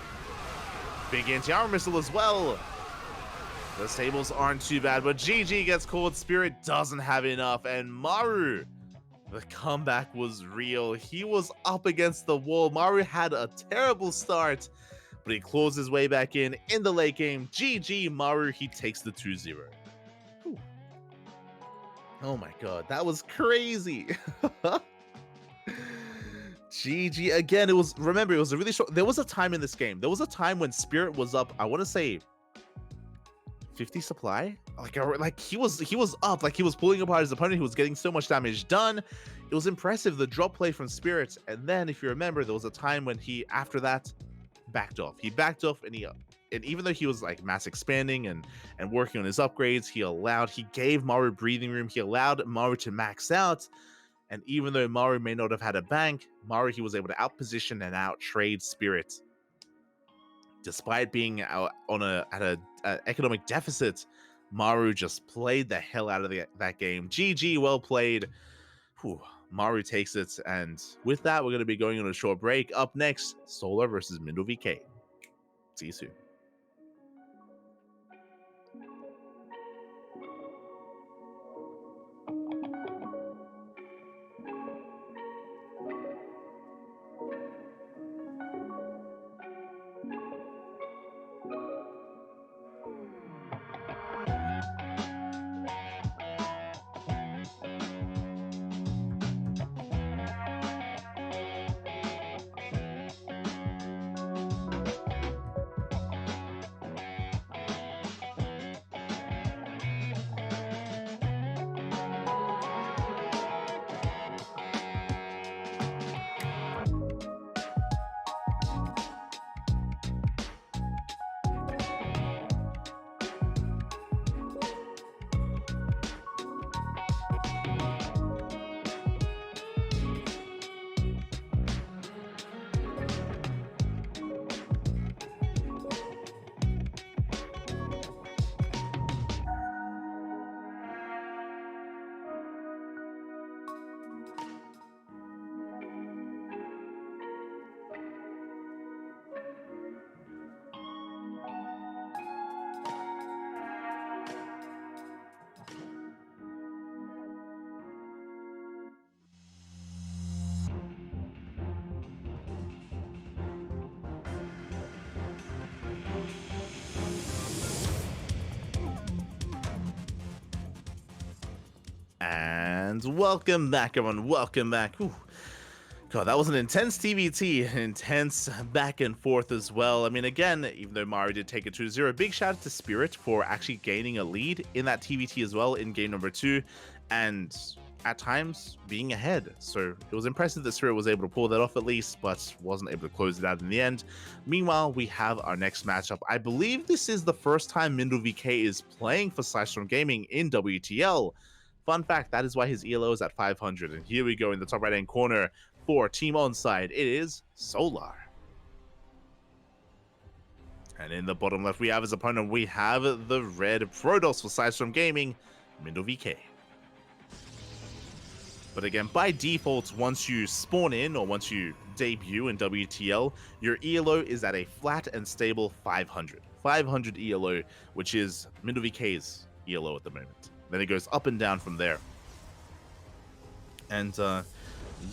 Big anti-armor missile as well. The Sables aren't too bad, but GG gets called. Spirit doesn't have enough, and Maru, the comeback was real. He was up against the wall. Maru had a terrible start, but he claws his way back in the late game. GG, Maru, he takes the 2-0. Oh my god, that was crazy. GG again. It was, remember, it was a really short. There was a time in this game. There was a time when Spirit was up, I want to say 50 supply. Like he was up, like he was pulling apart his opponent. He was getting so much damage done. It was impressive, the drop play from Spirit. And then, if you remember, there was a time when he, after that, backed off. He backed off, and even though he was like mass expanding and working on his upgrades, he gave Maru breathing room. He allowed Maru to max out. And even though Maru may not have had a bank, Maru, he was able to outposition and outtrade Spirit. Despite being out on a economic deficit, Maru just played the hell out of that game. GG, well played. Whew, Maru takes it, and with that, we're going to be going on a short break. Up next, Solar versus Mindo VK. See you soon. And welcome back, everyone. Welcome back. Whew. God, that was an intense TVT, an intense back and forth as well. I mean, again, even though Mario did take it 2-0, big shout out to Spirit for actually gaining a lead in that TVT as well in game number 2, and at times being ahead. So it was impressive that Spirit was able to pull that off at least, but wasn't able to close it out in the end. Meanwhile, we have our next matchup. I believe this is the first time Mindo VK is playing for PSISTORM Gaming in WTL. Fun fact, that is why his ELO is at 500. And here we go in the top right-hand corner for Team ONSYDE. It is Solar. And in the bottom left, we have his opponent. We have the red Protoss for PSISTORM Gaming, Mindo VK. But again, by default, once you spawn in or once you debut in WTL, your ELO is at a flat and stable 500. 500 ELO, which is Mindo VK's ELO at the moment. Then it goes up and down from there. And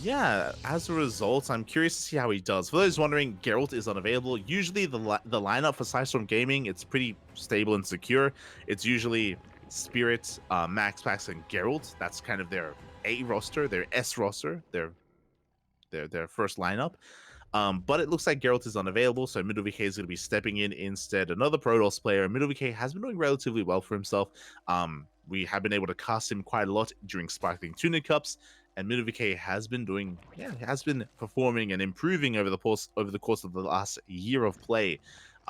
yeah, as a result, I'm curious to see how he does. For those wondering, Geralt is unavailable. Usually the lineup for PSISTORM Gaming, it's pretty stable and secure. It's usually Spirit, MaxPax, and Geralt. That's kind of their A roster, their S roster, their first lineup. But it looks like Geralt is unavailable, so Mindo VK is going to be stepping in instead. Another Protoss player. Mindo VK has been doing relatively well for himself. We have been able to cast him quite a lot during Sparkling Tunic Cups, and Mindo VK has been doing, has been performing and improving over the course of the last year of play,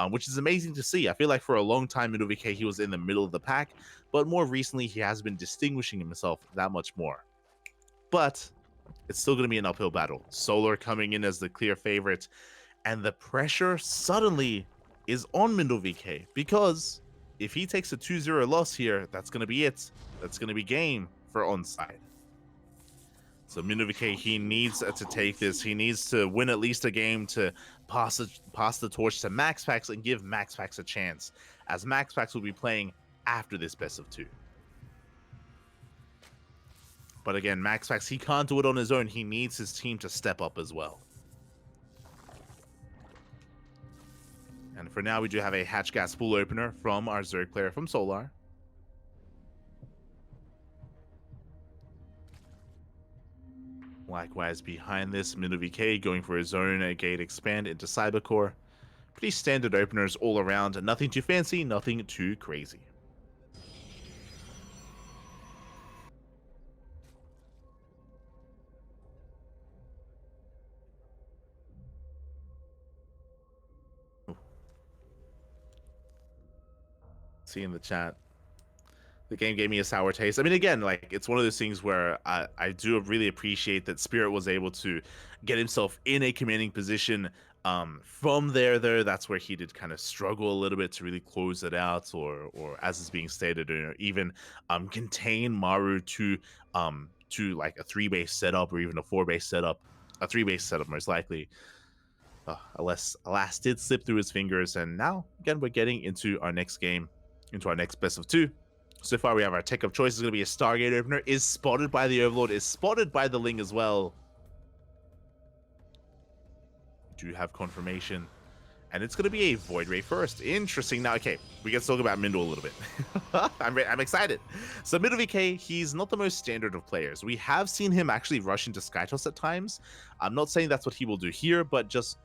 which is amazing to see. I feel like for a long time, Mindo VK, he was in the middle of the pack, but more recently, he has been distinguishing himself that much more. But it's still going to be an uphill battle. Solar coming in as the clear favorite, and the pressure suddenly is on Mindo VK, because if he takes a 2-0 loss here, that's going to be it. That's going to be game for ONSYDE. So Mindo VK, he needs to take this. He needs to win at least a game to pass the torch to MaxPax and give MaxPax a chance, as MaxPax will be playing after this best of 2. But again, MaxPax, he can't do it on his own. He needs his team to step up as well. And for now, we do have a Hatch Gas Pool opener from our Zerg player from Solar. Likewise, behind this, Mindo VK going for his own gate expand into Cybercore. Pretty standard openers all around. Nothing too fancy, nothing too crazy. See in the chat, the game gave me a sour taste. I mean, again, like, it's one of those things where I do really appreciate that Spirit was able to get himself in a commanding position From there, though, that's where he did kind of struggle a little bit to really close it out, or as is being stated, even contain Maru to like a 3-base setup or even a 4-base setup, a 3-base setup most likely. Alas did slip through his fingers, and now again we're getting into our next game, into our next best of 2. So far we have our tech of choice is going to be a Stargate opener, is spotted by the Overlord, is spotted by the Ling as well. Do have confirmation, and it's going to be a Void Ray first. Interesting. Now, okay, we get to talk about Mindle a little bit. I'm excited. So Mindle VK, he's not the most standard of players. We have seen him actually rush into Skytoss at times. I'm not saying that's what he will do here, but just,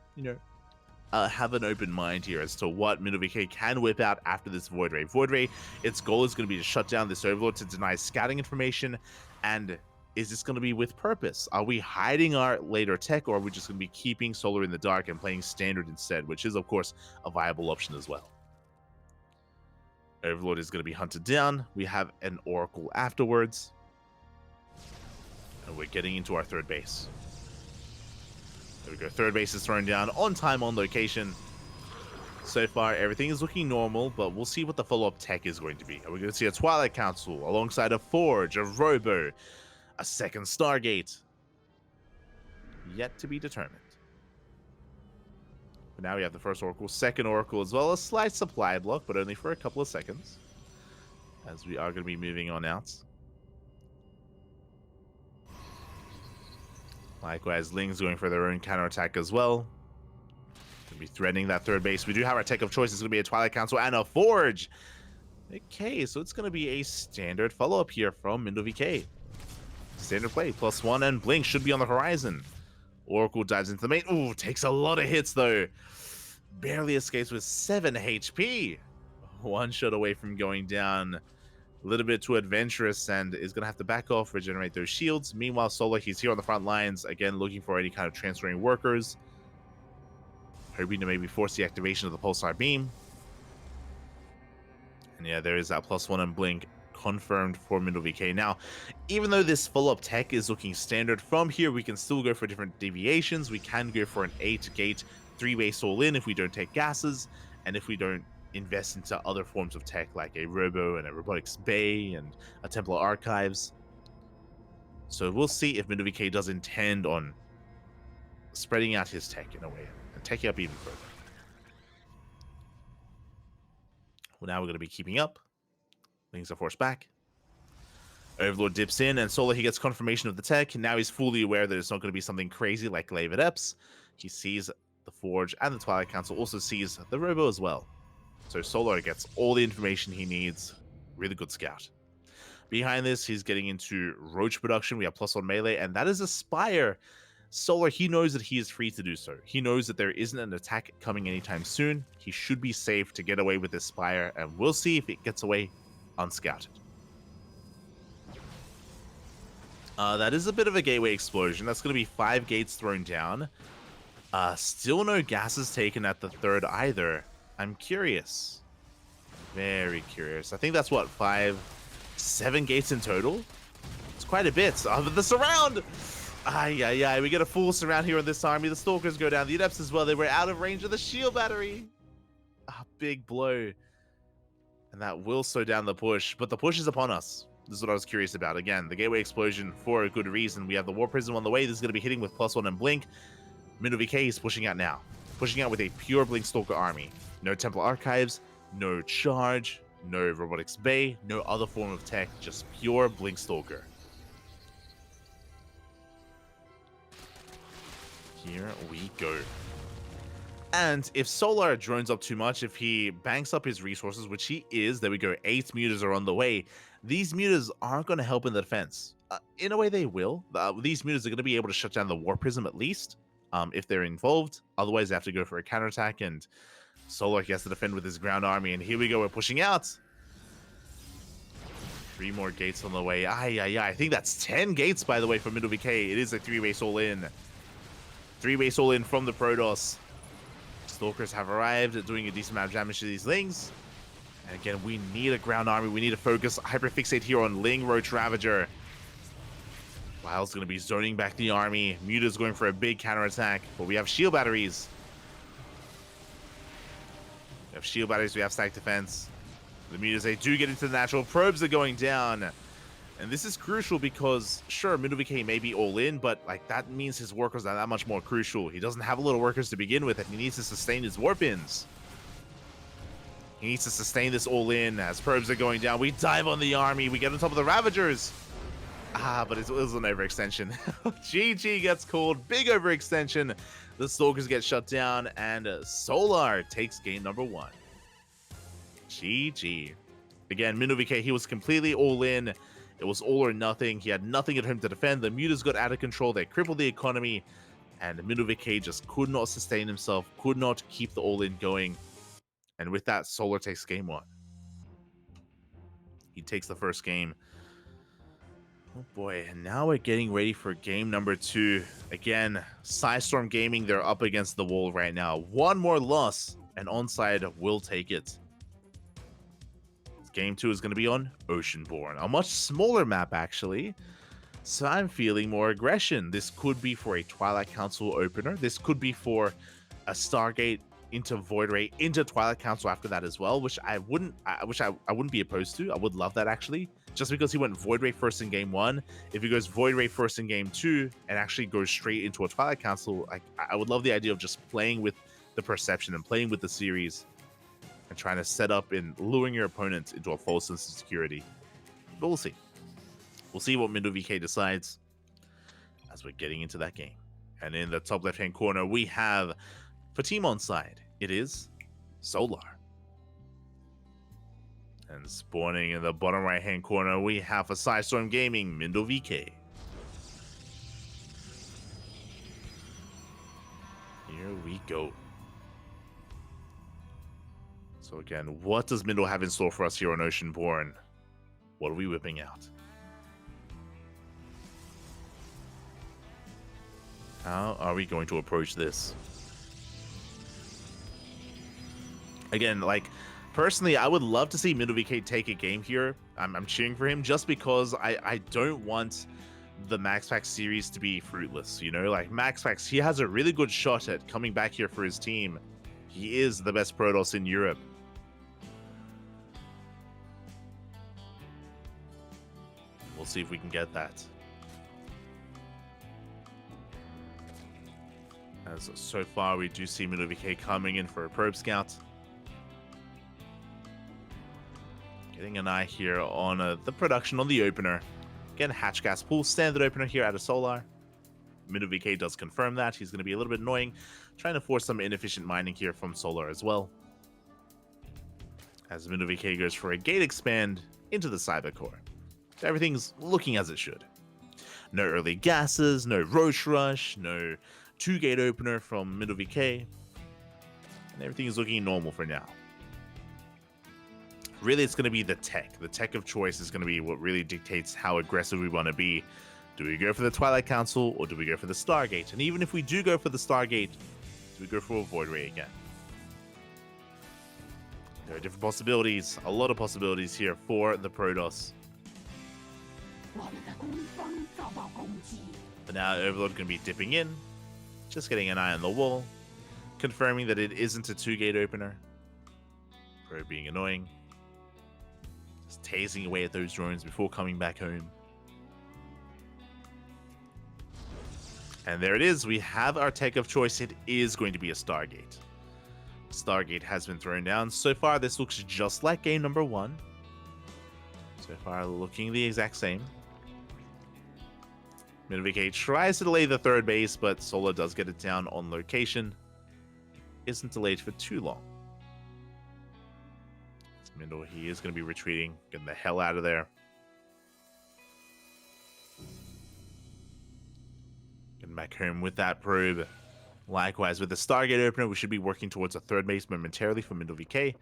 have an open mind here as to what Mindle VK can whip out after this Void Ray. Void Ray, its goal is going to be to shut down this Overlord, to deny scouting information, and is this going to be with purpose? Are we hiding our later tech, or are we just going to be keeping Solar in the dark and playing standard instead, which is, of course, a viable option as well? Overlord is going to be hunted down. We have an Oracle afterwards. And we're getting into our 3rd base. There we go. 3rd base is thrown down on time, on location. So far, everything is looking normal, but we'll see what the follow-up tech is going to be. We're going to see a Twilight Council alongside a Forge, a Robo, a 2nd Stargate. Yet to be determined. But now we have the 1st Oracle, 2nd Oracle, as well as a slight supply block, but only for a couple of seconds, as we are going to be moving on out. Likewise, Ling's going for their own counterattack as well. Going to be threatening that 3rd base. We do have our tech of choice. It's going to be a Twilight Council and a Forge. Okay, so it's going to be a standard follow-up here from Mindle VK. Standard play, +1, and Blink should be on the horizon. Oracle dives into the main. Ooh, takes a lot of hits, though. Barely escapes with 7 HP. 1 shot away from going down. A little bit too adventurous, and is going to have to back off, regenerate those shields. Meanwhile, Solar, he's here on the front lines, again, looking for any kind of transferring workers. Hoping to maybe force the activation of the Pulsar Beam. And yeah, there is that +1 and Blink confirmed for Mindle VK. Now, even though this follow-up tech is looking standard, from here we can still go for different deviations. We can go for an 8-gate 3-base all-in if we don't take gases, and if we don't invest into other forms of tech like a Robo and a Robotics Bay and a Templar Archives. So we'll see if Mindle VK does intend on spreading out his tech in a way and taking up even further. Well, now we're going to be keeping up. Things are forced back. Overlord dips in, and Solar, he gets confirmation of the tech. Now he's fully aware that it's not going to be something crazy like Glaive at Eps. He sees the Forge, and the Twilight Council also sees the Robo as well. So Solar gets all the information he needs. Really good scout. Behind this, he's getting into Roach production. We have +1 melee, and that is a Spire. Solar, he knows that he is free to do so. He knows that there isn't an attack coming anytime soon. He should be safe to get away with this Spire, and we'll see if it gets away unscouted. That is a bit of a gateway explosion. That's going to be 5 gates thrown down. Still no gases taken at the 3rd either. I'm curious. Very curious. I think that's what, 7 gates in total? It's quite a bit. But the surround! Ay. We get a full surround here on this army. The Stalkers go down. The Adepts as well. They were out of range of the shield battery. Big blow. And that will slow down the push, but the push is upon us. This is what I was curious about. Again, the gateway explosion for a good reason. We have the War Prism on the way. This is going to be hitting with +1 and Blink. Mindle VK is pushing out now. Pushing out with a pure Blink Stalker army. No Templar Archives, no Charge, no Robotics Bay, no other form of tech, just pure Blink Stalker. Here we go. And if Solar drones up too much, if he banks up his resources, which he is, there we go, 8 mutas are on the way. These mutas aren't going to help in the defense. In a way, they will. These mutas are going to be able to shut down the War Prism at least, if they're involved. Otherwise, they have to go for a counterattack, and Solar, he has to defend with his ground army. And here we go, we're pushing out. 3 more gates on the way. I think that's 10 gates, by the way, for Mindle VK. It is a 3-base all-in. 3-base all-in from the Protoss. Stalkers have arrived at doing a decent amount of damage to these Lings. And again, we need a ground army. We need to focus, hyperfixate here on Ling, Roach, Ravager. Wild's going to be zoning back the army. Muta's going for a big counterattack, but we have shield batteries. have shield batteries, we have stack defense. The Mutas, they do get into the natural. Probes are going down. And this is crucial because, sure, MinoVK may be all in, but like that means his workers are that much more crucial. He doesn't have a lot of workers to begin with, and he needs to sustain his warp-ins. He needs to sustain this all in as probes are going down. We dive on the army. We get on top of the Ravagers. But it was an overextension. GG gets called. Big overextension. The Stalkers get shut down, and Solar takes game number 1. GG. Again, MinoVK, he was completely all in. It was all or nothing. He had nothing at home to defend. The Mutas got out of control. They crippled the economy, and MinoVK just could not sustain himself, could not keep the all in going. And with that, Solar takes game 1. He takes the first game. Oh boy, and now we're getting ready for game number 2. Again, PSISTORM Gaming, they're up against the wall right now. One more loss, and ONSYDE will take it. Game 2 is going to be on Oceanborn, a much smaller map actually. So I'm feeling more aggression. This could be for a Twilight Council opener. This could be for a Stargate into Void Ray into Twilight Council after that as well, which I wouldn't be opposed to. I would love that actually. Just because he went Void Ray first in game 1, if he goes Void Ray first in game 2 and actually goes straight into a Twilight Council, I would love the idea of just playing with the perception and playing with the series and trying to set up and luring your opponent into a false sense of security. But we'll see. We'll see what MinoVK decides as we're getting into that game. And in the top left-hand corner, we have, for Team ONSYDE, it is Solar. And spawning in the bottom right-hand corner, we have for PSISTORM Gaming, MinoVK. Here we go. So again, what does Mindo have in store for us here on Oceanborn? What are we whipping out? How are we going to approach this? Again, like, personally, I would love to see MinoVK take a game here. I'm cheering for him just because I don't want the MaxPax series to be fruitless, you know? Like, MaxPax, he has a really good shot at coming back here for his team. He is the best Protoss in Europe. We'll see if we can get that. As so far, we do see MinoVK coming in for a probe scout. Getting an eye here on the production on the opener. Again, hatch gas pool, standard opener here out of Solar. MinoVK does confirm that. He's going to be a little bit annoying, trying to force some inefficient mining here from Solar as well. As MinoVK goes for a gate expand into the cyber core. So everything's looking as it should. No early gases, no Roche Rush, no 2-gate opener from MinoVK. And everything is looking normal for now. Really, it's going to be the tech. The tech of choice is going to be what really dictates how aggressive we want to be. Do we go for the Twilight Council or do we go for the Stargate? And even if we do go for the Stargate, do we go for a Void Ray again? There are different possibilities, a lot of possibilities here for the Protoss. But now Overlord going to be dipping in, just getting an eye on the wall, confirming that it isn't a 2-gate opener. Pro being annoying. Just tasing away at those drones before coming back home. And there it is. We have our tech of choice. It is going to be a Stargate. Stargate has been thrown down. So far, this looks just like game number 1. So far, looking the exact same. MinoVK tries to delay the third base, but Solar does get it down on location. Isn't delayed for too long. Mindo, he is going to be retreating, getting the hell out of there. Getting back home with that probe. Likewise, with the Stargate opener, we should be working towards a third base momentarily for MinoVK.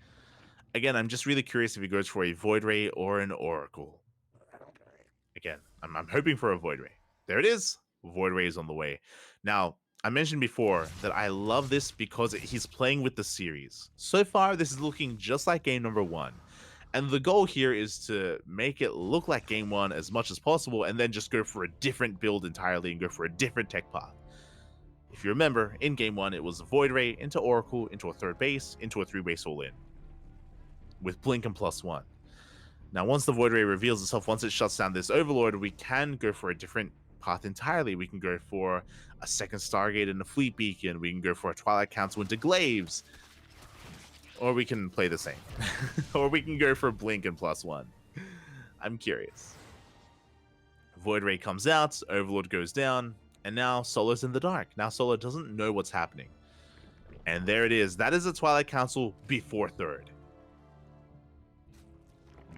Again, I'm just really curious if he goes for a Void Ray or an Oracle. Again, I'm hoping for a Void Ray. There it is. Void Ray is on the way. Now, I mentioned before that I love this because he's playing with the series. So far, this is looking just like game number 1. And the goal here is to make it look like game 1 as much as possible and then just go for a different build entirely and go for a different tech path. If you remember, in game 1, it was Void Ray into Oracle, into a third base, into a 3-base all-in. with blink and +1. Now, once the Void Ray reveals itself, once it shuts down this Overlord, we can go for a different path entirely. We can go for a second Stargate and a Fleet Beacon. We can go for a Twilight Council into Glaives. Or we can play the same. Or we can go for blink and +1. I'm curious. Void Ray comes out, Overlord goes down, and now Solar's in the dark. Now Solar doesn't know what's happening. And there it is. That is a Twilight Council before third.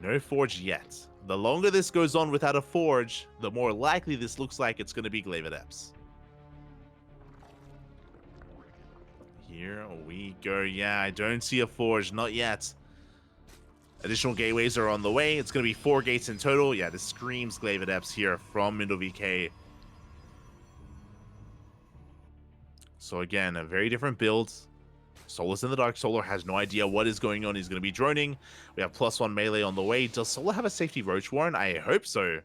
No Forge yet. The longer this goes on without a Forge, the more likely this looks like it's going to be Glaive Adepts. Here we go. Yeah, I don't see a Forge. Not yet. Additional gateways are on the way. It's going to be 4 gates in total. Yeah, this screams Glaive Adepts here from Middle VK. So again, a very different build. Solar's in the dark. Solar has no idea what is going on. He's going to be droning. We have +1 melee on the way. Does Solar have a safety Roach Warren? I hope so.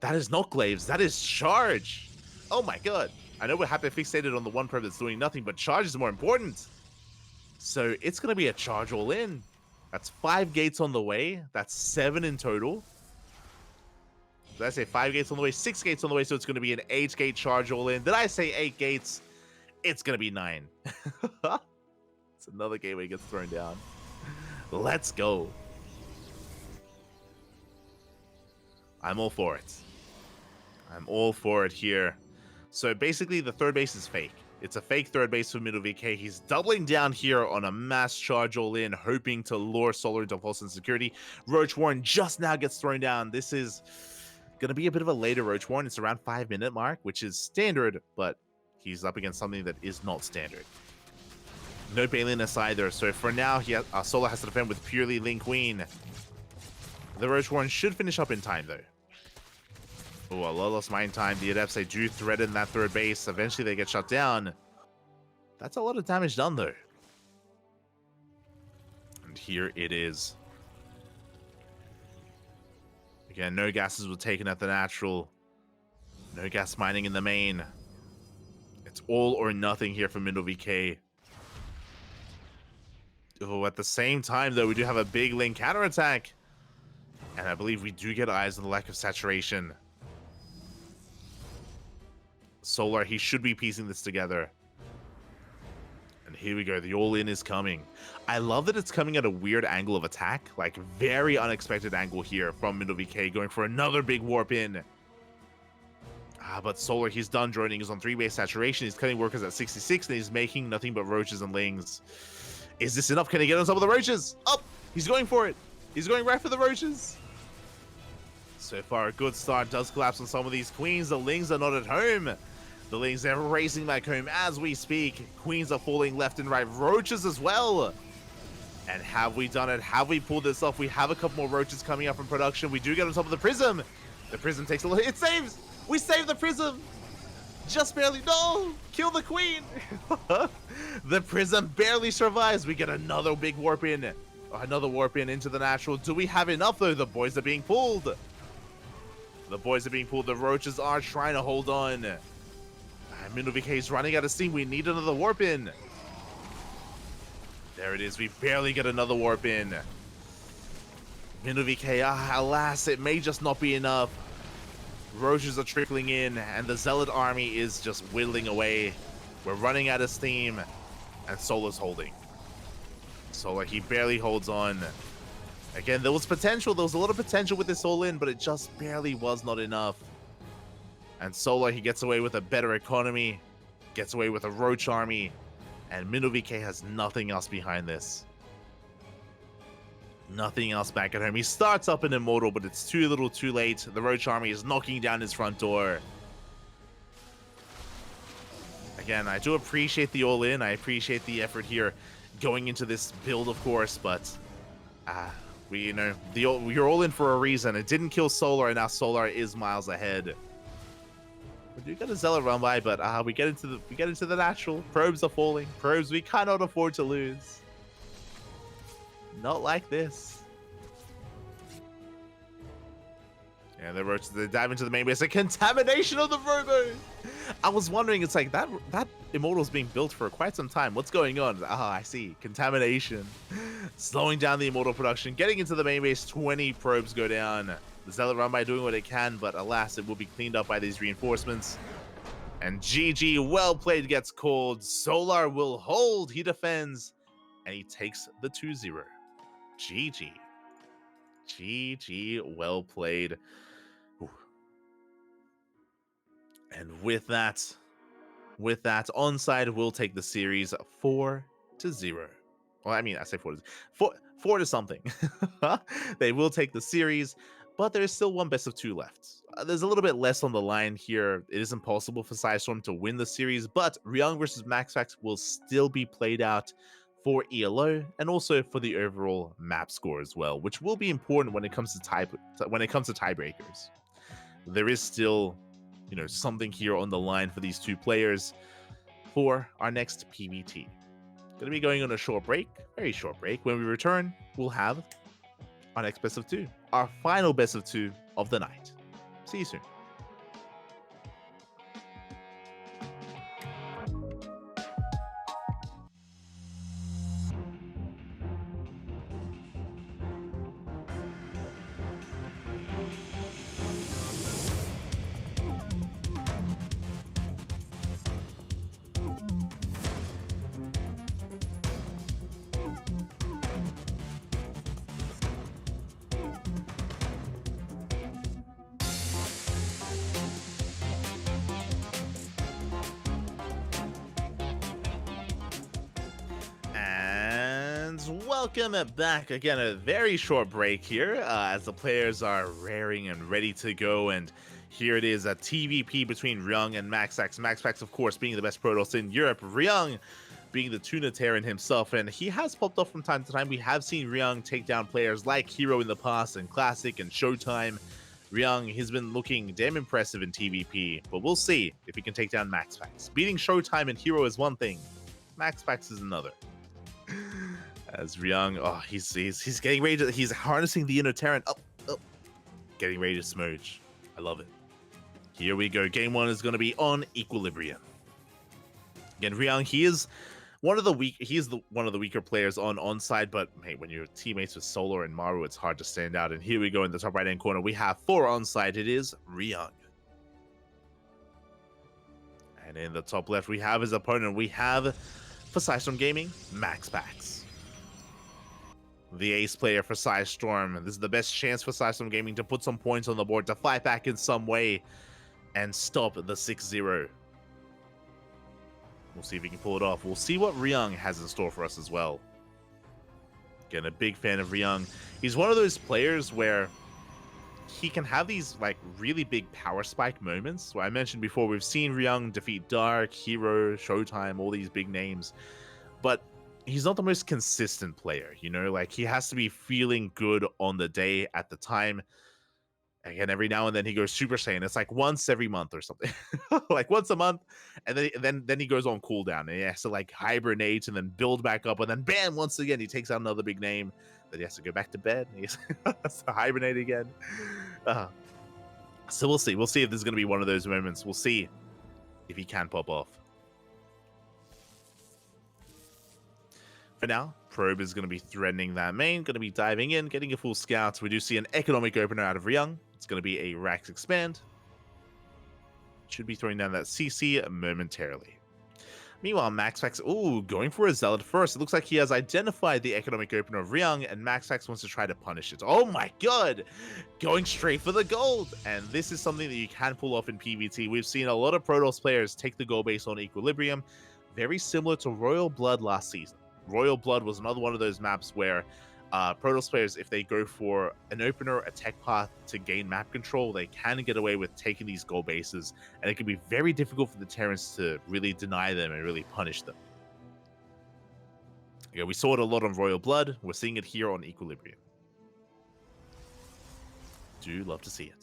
That is not Glaives. That is Charge. Oh my god. I know we're happy fixated on the one probe that's doing nothing, but Charge is more important. So it's going to be a Charge all in. That's 5 gates on the way. That's 7 in total. Did I say 5 gates on the way? 6 gates on the way, so it's going to be an 8-gate Charge all in. Did I say 8 gates? It's going to be 9. It's another gateway gets thrown down. Let's go. I'm all for it. I'm all for it here. So basically, the third base is fake. It's a fake third base for Middle VK. He's doubling down here on a mass charge all in, hoping to lure Solar into false insecurity. Roach Warren just now gets thrown down. This is going to be a bit of a later Roach Warren. It's around 5-minute mark, which is standard, but he's up against something that is not standard. No Baliness either, so for now, Solar has to defend with purely Link Queen. The Roach Warren should finish up in time, though. Oh, a Lawless Mind time. The Adepts, they do threaten that third base. Eventually, they get shut down. That's a lot of damage done, though. And here it is. Again, no gases were taken at the natural. No gas mining in the main. It's all or nothing here for Middle VK. Oh, at the same time, though, we do have a big Link counterattack. And I believe we do get eyes on the lack of saturation. Solar, he should be piecing this together. And here we go. The all-in is coming. I love that it's coming at a weird angle of attack. Like, very unexpected angle here from Middle VK, going for another big warp in. But Solar, he's done droning. He's on 3-base saturation. He's cutting workers at 66, and he's making nothing but roaches and lings. Is this enough? Can he get on top of the roaches? Oh, he's going for it. He's going right for the roaches. So far, a good start. Does collapse on some of these queens. The lings are not at home. The lings are racing back home as we speak. Queens are falling left and right. Roaches as well. And have we done it? Have we pulled this off? We have a couple more roaches coming up in production. We do get on top of the prism. The prism takes a look. It saves. We saved the prism. Just barely. No! Kill the queen! The prism barely survives. We get another big warp in. Another warp in into the natural. Do we have enough, though? The boys are being pulled. The boys are being pulled. The roaches are trying to hold on. Middle VK is running out of steam. We need another warp in. There it is. We barely get another warp in. Middle VK, alas, it may just not be enough. Roaches are trickling in, and the Zealot army is just whittling away. We're running out of steam, and Solar's holding. Solar, he barely holds on. Again, there was potential. There was a lot of potential with this all-in, but it just barely was not enough. And Solar, he gets away with a better economy, gets away with a Roach army, and Middle VK has nothing else behind this. Nothing else back at home. He starts up an Immortal, but it's too little too late. The Roach army is knocking down his front door. Again, I do appreciate the all-in. I appreciate the effort here going into this build, of course, but you're all in for a reason. It didn't kill Solar, and now Solar is miles ahead. We do get a Zealot run by, but we get into the natural. Probes are falling. Probes we cannot afford to lose. Not like this. Yeah, the roaches, they dive into the main base. A contamination of the Robo! I was wondering, it's like that immortal's being built for quite some time. What's going on? Ah, I see. Contamination. Slowing down the immortal production. Getting into the main base, 20 probes go down. The Zealot run by doing what it can, but alas, it will be cleaned up by these reinforcements. And GG, well played, gets called. Solar will hold. He defends. And he takes the 2-0. GG. GG, well played. Ooh. And with that, ONSYDE will take the series 4-0. Well, I mean, I say 4 to something. They will take the series, but there is still one best of 2 left. There's a little bit less on the line here. It is impossible for PSISTORM to win the series, but Ryung versus MaxFax will still be played out for ELO and also for the overall map score as well, which will be important when it comes to tiebreakers. There is still, something here on the line for these 2 players for our next PVT. Going to be going on a short break, very short break. When we return, we'll have our next best of 2, our final best of 2 of the night. See you soon. Welcome back. Again, a very short break here as the players are raring and ready to go. And here it is, a TVP between Ryung and MaxFax. MaxFax, of course, being the best Protoss in Europe. Ryung being the Tunitarian himself. And he has popped up from time to time. We have seen Ryung take down players like Hero in the past and Classic and Showtime. Ryung, he's been looking damn impressive in TVP, but we'll see if he can take down MaxFax. Beating Showtime and Hero is one thing. MaxFax is another. As Ryung, he's getting ready to, he's harnessing the inner Terran up, getting ready to smudge. I love it. Here we go. Game 1 is going to be on Equilibrium. Again, Ryung, he is one of the weaker players on ONSYDE, but hey, when you're teammates with Solar and Maru, it's hard to stand out. And here we go in the top right hand corner. We have for ONSYDE, it is Ryung. And in the top left, we have his opponent. We have for PSISTORM Gaming, MaxFax. The ace player for PSISTORM. This is the best chance for PSISTORM Gaming to put some points on the board, to fight back in some way and stop the 6-0. We'll see if he can pull it off. We'll see what Ryung has in store for us as well. Again, a big fan of Ryung. He's one of those players where he can have these like really big power spike moments. Where I mentioned before, we've seen Ryung defeat Dark, Hero, Showtime, all these big names. But he's not the most consistent player, like he has to be feeling good on the day at the time. Again, every now and then he goes Super Saiyan. It's like once every month or something, like once a month, and then he goes on cooldown and he has to like hibernate and then build back up, and then bam, once again he takes out another big name. Then he has to go back to bed. And he has to hibernate again. So we'll see. We'll see if this is going to be one of those moments. We'll see if he can pop off. For now, Probe is going to be threatening that main, going to be diving in, getting a full scout. We do see an economic opener out of Ryung. It's going to be a Rax Expand. Should be throwing down that CC momentarily. Meanwhile, MaxFax, going for a Zealot first. It looks like he has identified the economic opener of Ryung, and MaxFax wants to try to punish it. Oh my god! Going straight for the gold! And this is something that you can pull off in PvT. We've seen a lot of Protoss players take the gold base on Equilibrium, very similar to Royal Blood last season. Royal Blood was another one of those maps where Protoss players, if they go for an opener, a tech path to gain map control, they can get away with taking these gold bases, and it can be very difficult for the Terrans to really deny them and really punish them. Yeah, we saw it a lot on Royal Blood. We're seeing it here on Equilibrium. Do love to see it.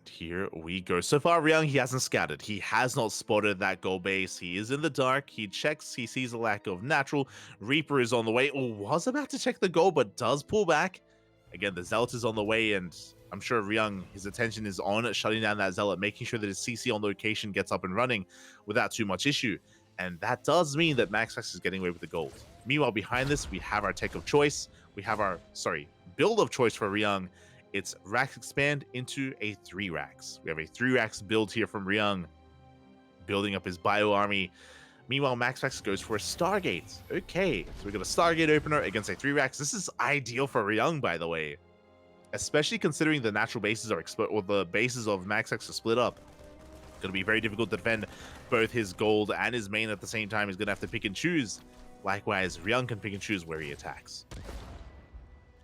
Here we go. So far, Ryung, he hasn't scouted. He has not spotted that gold base. He is in the dark. He checks. He sees a lack of natural. Reaper is on the way. Was about to check the gold, but does pull back. Again, the Zealot is on the way, and I'm sure Ryung, his attention is on shutting down that Zealot, making sure that his CC on location gets up and running without too much issue. And that does mean that MaxPax is getting away with the gold. Meanwhile, behind this, we have our tech of choice. We have our, build of choice for Ryung. It's Racks Expand into a 3 Racks. We have a 3 Racks build here from Ryung, building up his bio army. Meanwhile, MaxPax goes for a Stargate. Okay, so we got a Stargate opener against a 3 Racks. This is ideal for Ryung, by the way. Especially considering the natural bases are or the bases of MaxPax are split up. It's going to be very difficult to defend both his gold and his main at the same time. He's going to have to pick and choose. Likewise, Ryung can pick and choose where he attacks.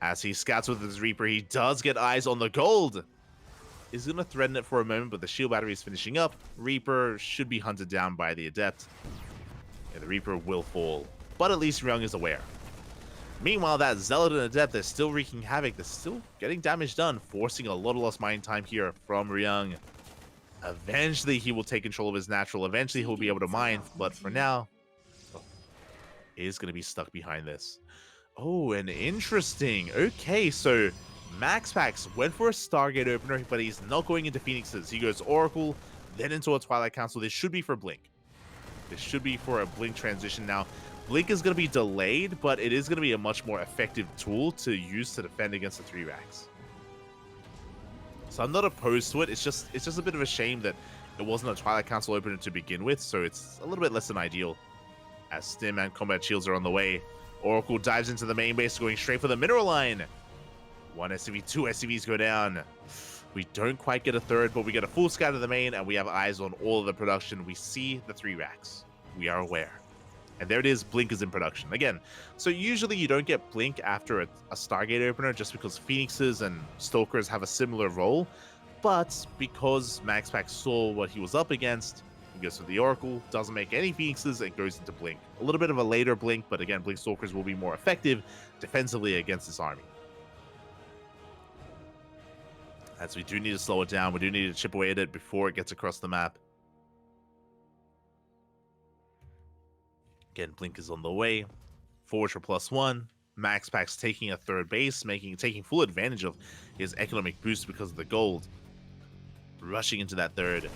As he scouts with his Reaper, he does get eyes on the gold. He's going to threaten it for a moment, but the shield battery is finishing up. Reaper should be hunted down by the Adept. Yeah, the Reaper will fall, but at least Ryung is aware. Meanwhile, that Zealot and Adept, they're still wreaking havoc. They're still getting damage done, forcing a lot of lost mining time here from Ryung. Eventually, he will take control of his natural. Eventually, he'll be able to mine, but for now, he is going to be stuck behind this. Oh, and interesting. Okay, so MaxPax went for a Stargate opener, but he's not going into Phoenixes. He goes Oracle, then into a Twilight Council. This should be for Blink. This should be for a Blink transition. Now, Blink is going to be delayed, but it is going to be a much more effective tool to use to defend against the 3 Racks. So I'm not opposed to it. It's just a bit of a shame that it wasn't a Twilight Council opener to begin with, so it's a little bit less than ideal. As Stim and Combat Shields are on the way, Oracle dives into the main base, going straight for the mineral line. 1 SCV, 2 SCVs go down. We don't quite get a third, but we get a full scout of the main, and we have eyes on all of the production. We see the 3 Racks. We are aware. And there it is, Blink is in production. Again, so usually you don't get Blink after a Stargate opener just because Phoenixes and Stalkers have a similar role. But because MaxPax saw what he was up against, he goes for the Oracle, doesn't make any Phoenixes, and goes into Blink. A little bit of a later Blink, but again, Blink Stalkers will be more effective defensively against this army. As we do need to slow it down, we do need to chip away at it before it gets across the map. Again, Blink is on the way. Forward for +1. MaxPax taking a third base, taking full advantage of his economic boost because of the gold. Rushing into that third.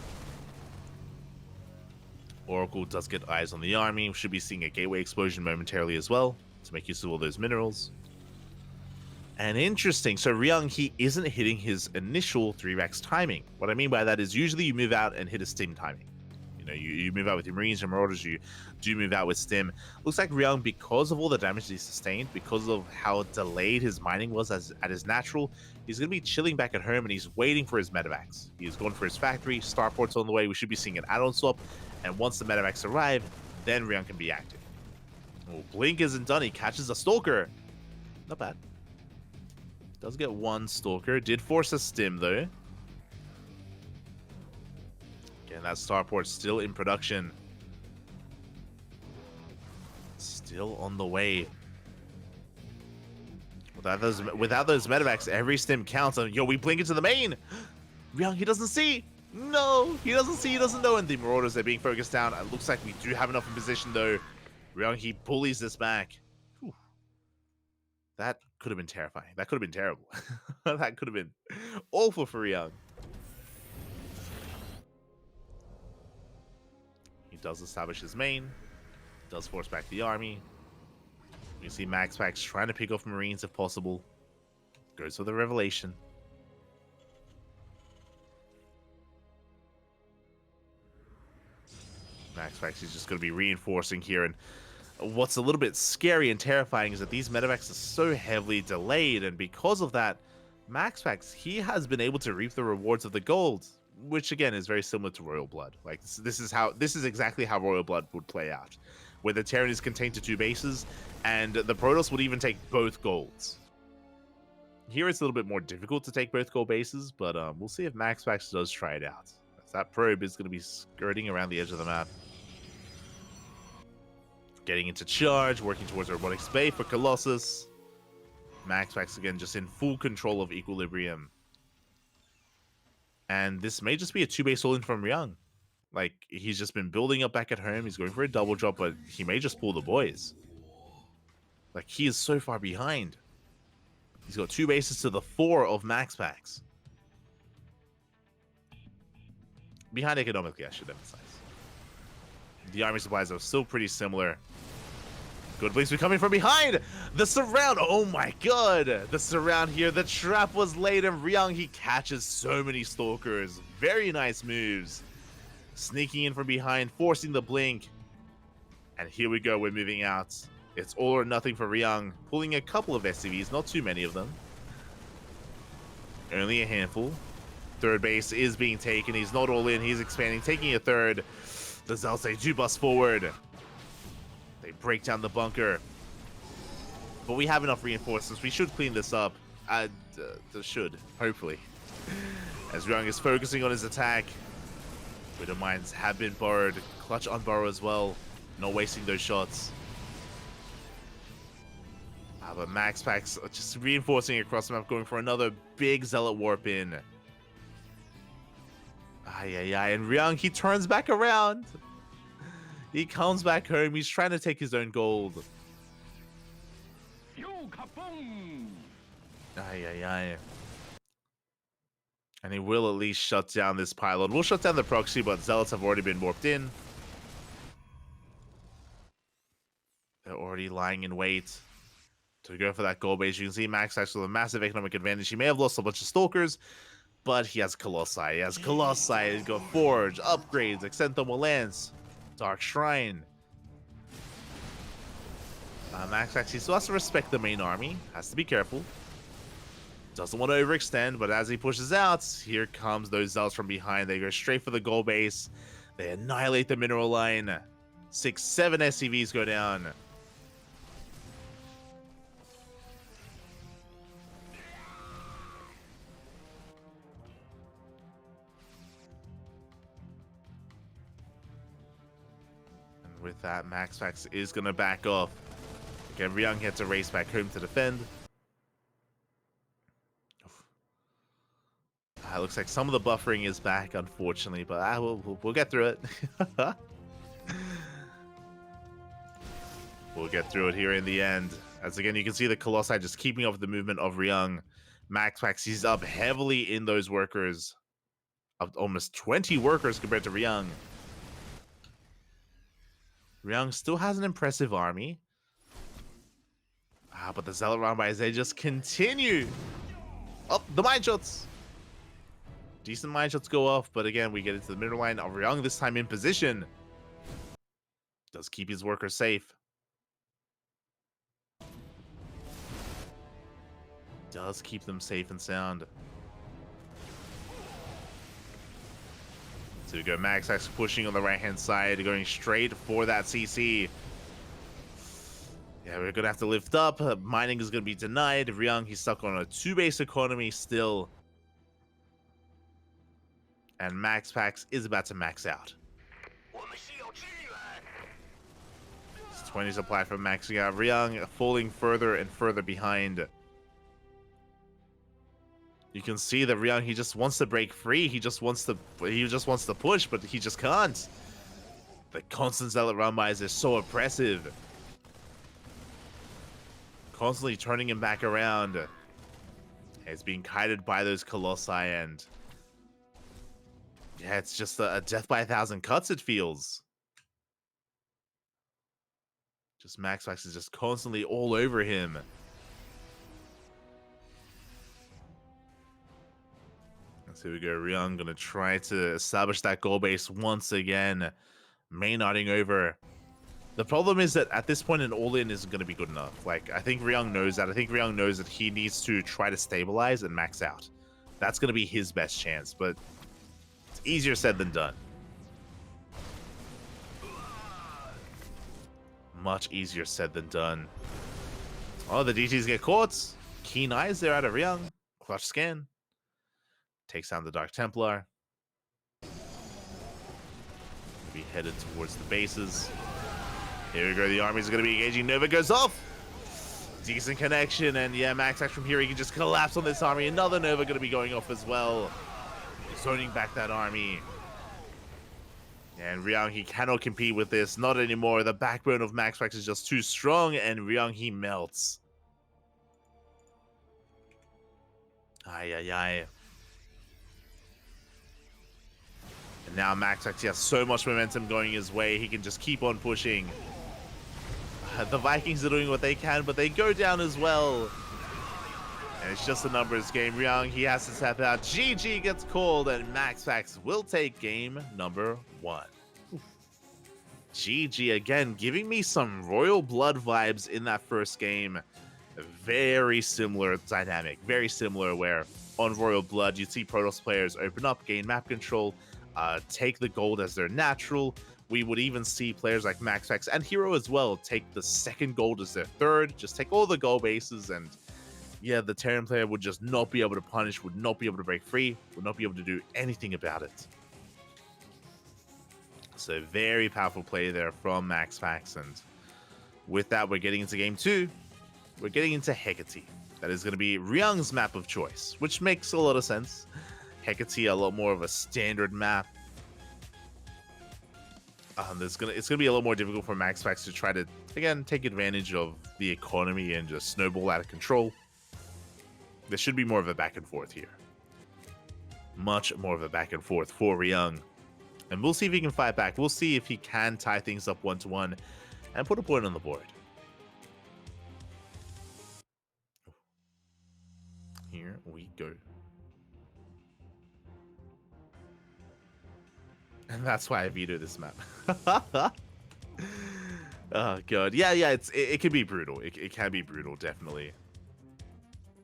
Oracle does get eyes on the army. Should be seeing a gateway explosion momentarily as well to make use of all those minerals. And interesting, so Ryung, he isn't hitting his initial 3 Racks timing. What I mean by that is usually you move out and hit a Stim timing. You move out with your Marines and Marauders, you do move out with Stim. Looks like Ryung, because of all the damage he sustained, because of how delayed his mining was at his natural, he's going to be chilling back at home and he's waiting for his medevacs. He's going for his factory, Starport's on the way, we should be seeing an add-on swap, and once the medevacs arrive, then Ryung can be active. Oh, Blink isn't done, he catches a Stalker. Not bad. Does get 1 Stalker, did force a Stim though. And that Starport still in production. Still on the way. Without those medevacs, every Stim counts. And yo, we blink into the main. Ryung, he doesn't see. No, he doesn't see, he doesn't know. And the Marauders are being focused down. It looks like we do have enough in position though. Ryung, he bullies this back. Whew. That could have been terrifying. That could have been terrible. That could have been awful for Ryung. He does establish his main, does force back the army. You see MaxPax trying to pick off Marines if possible. Goes for the Revelation. MaxPax is just going to be reinforcing here, and what's a little bit scary and terrifying is that these medevacs are so heavily delayed, and because of that, MaxPax, he has been able to reap the rewards of the gold, which again is very similar to Royal Blood. Like this is exactly how Royal Blood would play out, where the Terran is contained to 2 bases, and the Protoss would even take both golds. Here it's a little bit more difficult to take both gold bases, but we'll see if MaxPax does try it out. As that probe is going to be skirting around the edge of the map. Getting into charge, working towards Robotics Bay for Colossus. MaxPax again just in full control of Equilibrium. And this may just be a 2-base all-in from Ryung. Like, he's just been building up back at home. He's going for a double drop, but he may just pull the boys. Like, he is so far behind. He's got 2 bases to the 4 of MaxPax. Behind economically, I should emphasize. The army supplies are still pretty similar. Good Blinks be coming from behind! The surround! Oh my god! The surround here, the trap was laid, and Ryung, he catches so many stalkers. Very nice moves. Sneaking in from behind, forcing the blink. And here we go, we're moving out. It's all or nothing for Ryung, pulling a couple of SCVs, not too many of them. Only a handful. Third base is being taken, he's not all in, he's expanding, taking a third. The Zealots, they do bust forward. They break down the bunker. But we have enough reinforcements, we should clean this up. Should, hopefully. As Ryung is focusing on his attack. Widow Mines have been borrowed. Clutch on borrow as well. Not wasting those shots. But Max Packs are just reinforcing across the map, going for another big Zealot warp in. And Ryung, he turns back around. He comes back home. He's trying to take his own gold. And he will at least shut down this pylon. We'll shut down the proxy, but Zealots have already been warped in. They're already lying in wait to go for that gold base. You can see Max Packs with a massive economic advantage. He may have lost a bunch of stalkers, but he has Colossi. He has Colossi. He's got Forge, upgrades, Extend Thermal Lance, Dark Shrine. Max Packs, he still has to respect the main army. Has to be careful. Doesn't want to overextend, but as he pushes out, here comes those Zealots from behind. They go straight for the gold base. They annihilate the mineral line. 6, 7 SCVs go down. And with that, Max Packs is going to back off. Again, Ryung had to race back home to defend. It looks like some of the buffering is back, unfortunately, but we'll get through it. We'll get through it here in the end. As again, you can see the Colossi just keeping up with the movement of Ryung. Max Packs, he's up heavily in those workers. Up almost 20 workers compared to Ryung. Ryung still has an impressive army. But the Zealot roundbys, they just continue. Oh, the mine shots. Decent mine shots go off, but again, we get into the middle line of Ryung, this time in position. Does keep his workers safe. Does keep them safe and sound. So we go Max Packs pushing on the right-hand side, going straight for that CC. Yeah, we're going to have to lift up. Mining is going to be denied. Ryung, he's stuck on a 2-base economy still. And Max Packs is about to max out. It's 20 supply from maxing out. Ryung falling further and further behind. You can see that Ryung, he just wants to break free. He just wants to push, but he just can't. The constant Zealot roundbys is so oppressive. Constantly turning him back around. It's being kited by those Colossi, and yeah, it's just a death by 1,000 cuts, it feels. Just Max Packs is just constantly all over him. And so we go, Ryung gonna try to establish that goal base once again. Maynarding over. The problem is that at this point an all-in isn't going to be good enough. Like, I think Ryung knows that. I think Ryung knows that he needs to try to stabilize and max out. That's going to be his best chance, but it's easier said than done. Much easier said than done. Oh, the DTs get caught. Keen eyes there out of Ryung. Clutch scan. Takes down the Dark Templar. Be headed towards the bases. Here we go, the army's going to be engaging. Nova goes off. Decent connection, and yeah, Max Packs from here, he can just collapse on this army. Another Nova going to be going off as well. Zoning back that army. And Ryung, he cannot compete with this. Not anymore. The backbone of Max Packs is just too strong, and Ryung, he melts. And Now MaxPax, he has so much momentum going his way. He can just keep on pushing. The Vikings are doing what they can, but they go down as well. And it's just a numbers game. Ryung, he has to tap out. GG gets called, and MaxPax will take game number 1. GG again, giving me some Royal Blood vibes in that first game. Very similar dynamic, very similar where on Royal Blood, you see Protoss players open up, gain map control, take the gold as their natural. We would even see players like MaxPax and Hero as well take the second gold as their third, just take all the gold bases, and yeah, the Terran player would just not be able to punish, would not be able to break free, would not be able to do anything about it. So very powerful play there from MaxPax, and with that, we're getting into game 2. We're getting into Hecate. That is going to be Ryung's map of choice, which makes a lot of sense. Hecate, a lot more of a standard map. It's gonna be a lot more difficult for MaxPax to try to, again, take advantage of the economy and just snowball out of control. There should be more of a back and forth here. Much more of a back and forth for Ryung. And we'll see if he can fight back. We'll see if he can tie things up 1-1 and put a point on the board. Here we go. And that's why I vetoed this map. Oh god. Yeah, it can be brutal. It can be brutal, definitely.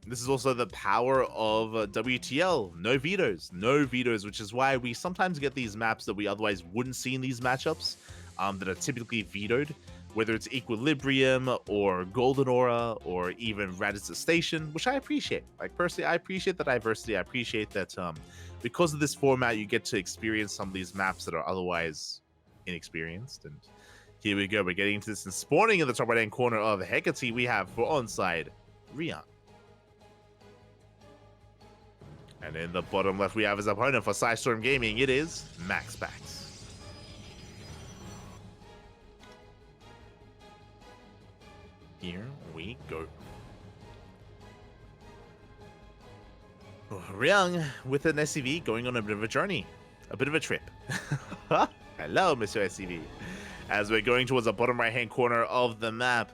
This is also the power of WTL. No vetoes, which is why we sometimes get these maps that we otherwise wouldn't see in these matchups, that are typically vetoed, whether it's Equilibrium or Golden Aura or even Radisson Station, which I appreciate. Like, personally, I appreciate the diversity. I appreciate that because of this format, you get to experience some of these maps that are otherwise inexperienced. And here we go. We're getting into this, and spawning in the top right-hand corner of Hecate, we have for ONSYDE, Ryung. And in the bottom left, we have his opponent for PSISTORM Gaming. It is MaxPax. Here we go. Ryung with an SCV going on a bit of a journey, a bit of a trip. Hello, Mr. SCV. As we're going towards the bottom right-hand corner of the map,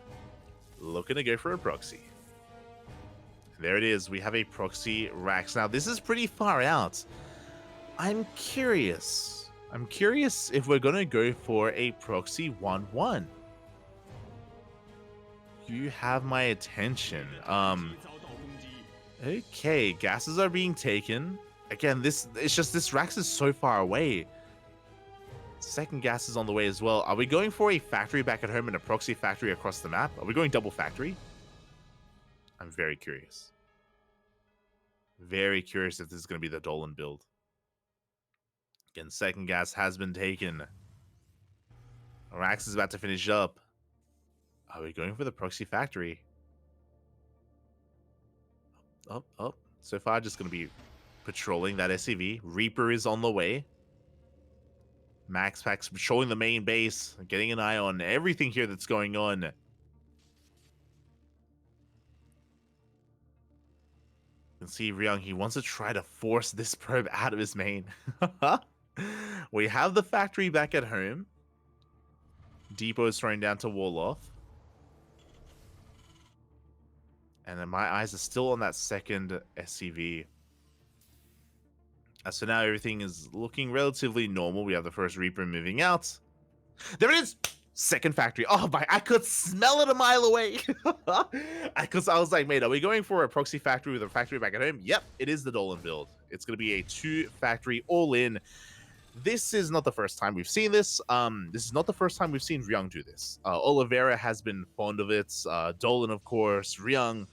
looking to go for a proxy. There it is. We have a proxy Rax. Now, this is pretty far out. I'm curious. If we're going to go for a proxy 1-1. You have my attention. Okay, gases are being taken. Again, it's just this Rax is so far away. Second gas is on the way as well. Are we going for a factory back at home and a proxy factory across the map? Are we going double factory? I'm very curious. Very curious if this is going to be the Dolan build. Again, second gas has been taken. Rax is about to finish up. Are we going for the proxy factory? Oh. So far, just going to be patrolling that SCV. Reaper is on the way. MaxPax patrolling the main base, getting an eye on everything here that's going on. You can see Ryung, he wants to try to force this probe out of his main. We have the factory back at home. Depot is throwing down to wall off. And then my eyes are still on that second SCV. So now everything is looking relatively normal. We have the first Reaper moving out. There it is! Second factory. Oh my, I could smell it a mile away. Because I was like, mate, are we going for a proxy factory with a factory back at home? Yep, it is the Dolan build. It's going to be a 2-factory all-in. This is not the first time we've seen this. This is not the first time we've seen Ryung do this. Oliveira has been fond of it. Dolan, of course. Ryung.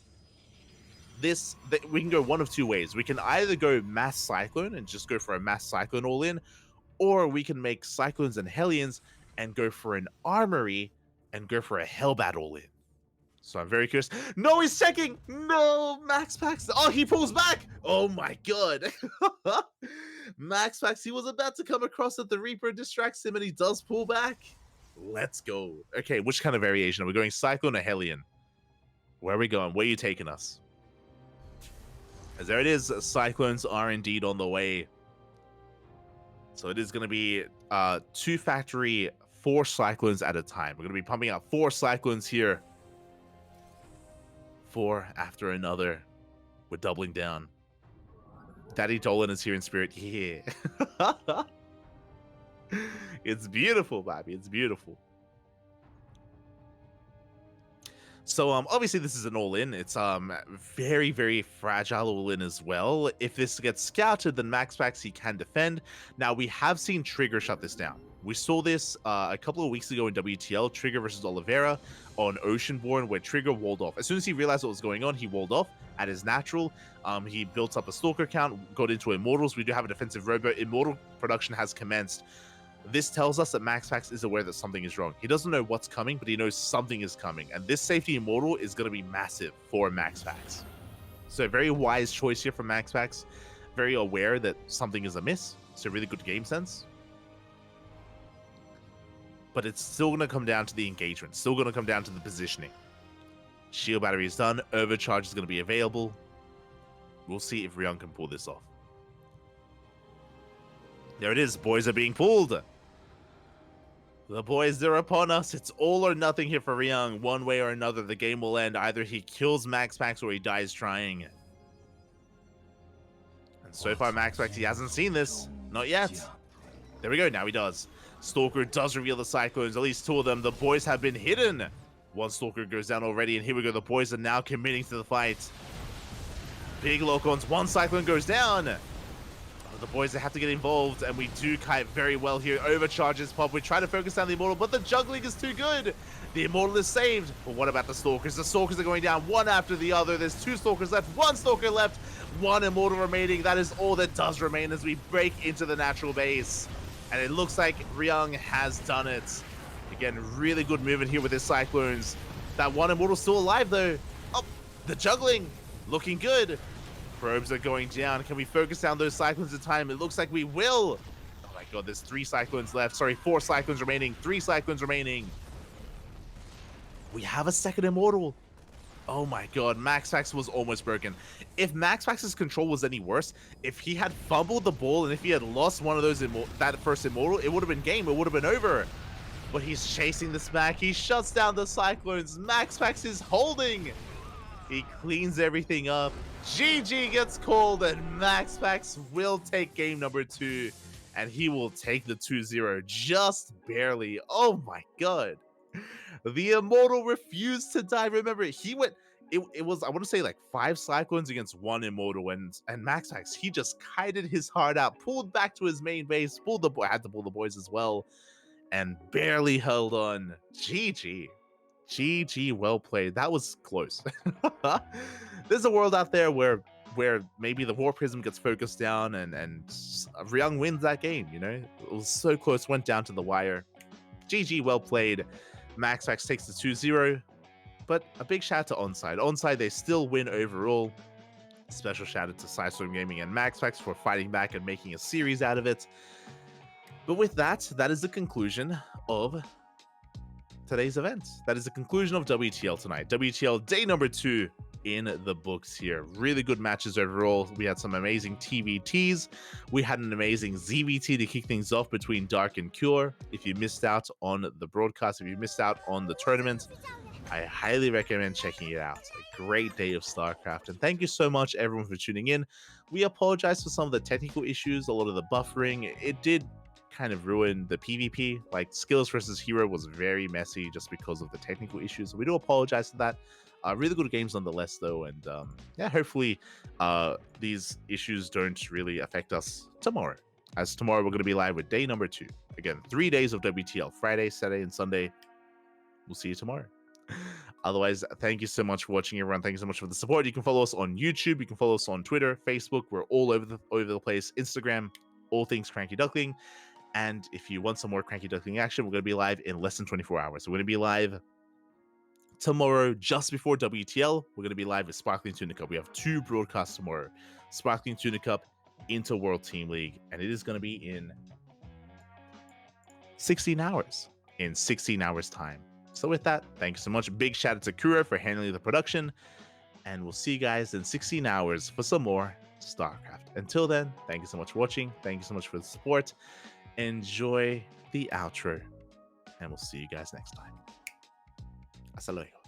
We can go one of two ways. We can either go mass Cyclone and just go for a mass Cyclone all-in, or we can make Cyclones and Hellions and go for an Armory and go for a Hellbat all-in. So I'm very curious. No, he's checking! No, MaxPax. Oh, he pulls back! Oh my god. MaxPax, he was about to come across that the Reaper distracts him and he does pull back. Let's go. Okay, which kind of variation? Are we going Cyclone or Hellion? Where are we going? Where are you taking us? As there it is, Cyclones are indeed on the way. So it is going to be 2 factory, 4 cyclones at a time. We're going to be pumping out 4 cyclones here. 4 after another. We're doubling down. Daddy Dolan is here in spirit. Yeah. It's beautiful, Bobby. It's beautiful. So obviously this is an all-in. It's very, very fragile all-in as well. If this gets scouted, then MaxPax he can defend. Now we have seen Trigger shut this down. We saw this a couple of weeks ago in WTL, Trigger versus Oliveira on Oceanborn, where Trigger walled off. As soon as he realized what was going on, he walled off at his natural. He built up a Stalker count, got into Immortals. We do have a defensive robo. Immortal production has commenced. This tells us that MaxPax is aware that something is wrong. He doesn't know what's coming, but he knows something is coming. And this safety Immortal is going to be massive for MaxPax. So a very wise choice here from MaxPax. Very aware that something is amiss. So really good game sense. But it's still going to come down to the engagement. Still going to come down to the positioning. Shield battery is done. Overcharge is going to be available. We'll see if Ryung can pull this off. There it is. Boys are being pulled. The boys, they're upon us. It's all or nothing here for Ryung. One way or another, the game will end. Either he kills MaxPax or he dies trying. And so far, MaxPax, he hasn't seen this. Not yet. There we go. Now he does. Stalker does reveal the Cyclones. At least 2 of them. The boys have been hidden. 1 Stalker goes down already. And here we go. The boys are now committing to the fight. Big lock-ons. 1 Cyclone goes down. The boys, they have to get involved, and we do kite very well here. Overcharges pop. We try to focus down the Immortal, but the juggling is too good. The Immortal is saved. But what about the Stalkers? The Stalkers are going down one after the other. There's 2 Stalkers left, 1 Stalker left, 1 Immortal remaining. That is all that does remain as we break into the natural base. And it looks like Ryung has done it. Again, really good movement here with his Cyclones. That 1 Immortal still alive, though. Oh, the juggling. Looking good. Probes are going down. Can we focus down those Cyclones in time? It looks like we will. Oh my god, there's 3 Cyclones left. Sorry, 4 Cyclones remaining. 3 Cyclones remaining. We have a second Immortal. Oh my god, MaxPax was almost broken. If MaxPax's control was any worse, if he had fumbled the ball and if he had lost one of those, that first Immortal, it would have been game. It would have been over. But he's chasing this back. He shuts down the Cyclones. MaxPax is holding. He cleans everything up. GG gets called, and MaxPax will take game number 2, and he will take the 2-0 just barely. Oh my god. The Immortal refused to die. Remember, he went, it was, I want to say, like 5 Cyclones against 1 Immortal, and MaxPax, he just kited his heart out, pulled back to his main base, had to pull the boys as well, and barely held on. GG. GG, well played. That was close. There's a world out there where maybe the War Prism gets focused down and Ryung wins that game, you know? It was so close, went down to the wire. GG, well played. MaxPax takes the 2-0, but a big shout out to ONSYDE. ONSYDE, they still win overall. Special shout out to PSISTORM Gaming and MaxPax for fighting back and making a series out of it. But with that, that is the conclusion of today's event. That is the conclusion of WTL tonight. WTL day number 2 in the books here. Really good matches overall. We had some amazing TVTs. We had an amazing ZVT to kick things off between Dark and Cure. If you missed out on the broadcast, if you missed out on the tournament, I highly recommend checking it out. A great day of StarCraft. And thank you so much, everyone, for tuning in. We apologize for some of the technical issues, a lot of the buffering. It did kind of ruin the PvP. Like, Skills versus Hero was very messy just because of the technical issues. So we do apologize for that. Really good games nonetheless, though. And yeah, hopefully these issues don't really affect us tomorrow. As tomorrow we're going to be live with day number 2. Again, 3 days of WTL. Friday, Saturday, and Sunday. We'll see you tomorrow. Otherwise, thank you so much for watching, everyone. Thank you so much for the support. You can follow us on YouTube. You can follow us on Twitter, Facebook. We're all over the place. Instagram, all things CranKy Duckling. And if you want some more CranKy Duckling action, we're going to be live in less than 24 hours. We're going to be live tomorrow, just before WTL. We're going to be live with Sparkling Tuna Cup. We have 2 broadcasts tomorrow. Sparkling Tuna Cup into World Team League. And it is going to be in 16 hours. In 16 hours time. So with that, thank you so much. Big shout out to Kura for handling the production. And we'll see you guys in 16 hours for some more StarCraft. Until then, thank you so much for watching. Thank you so much for the support. Enjoy the outro, and we'll see you guys next time. Hasta luego.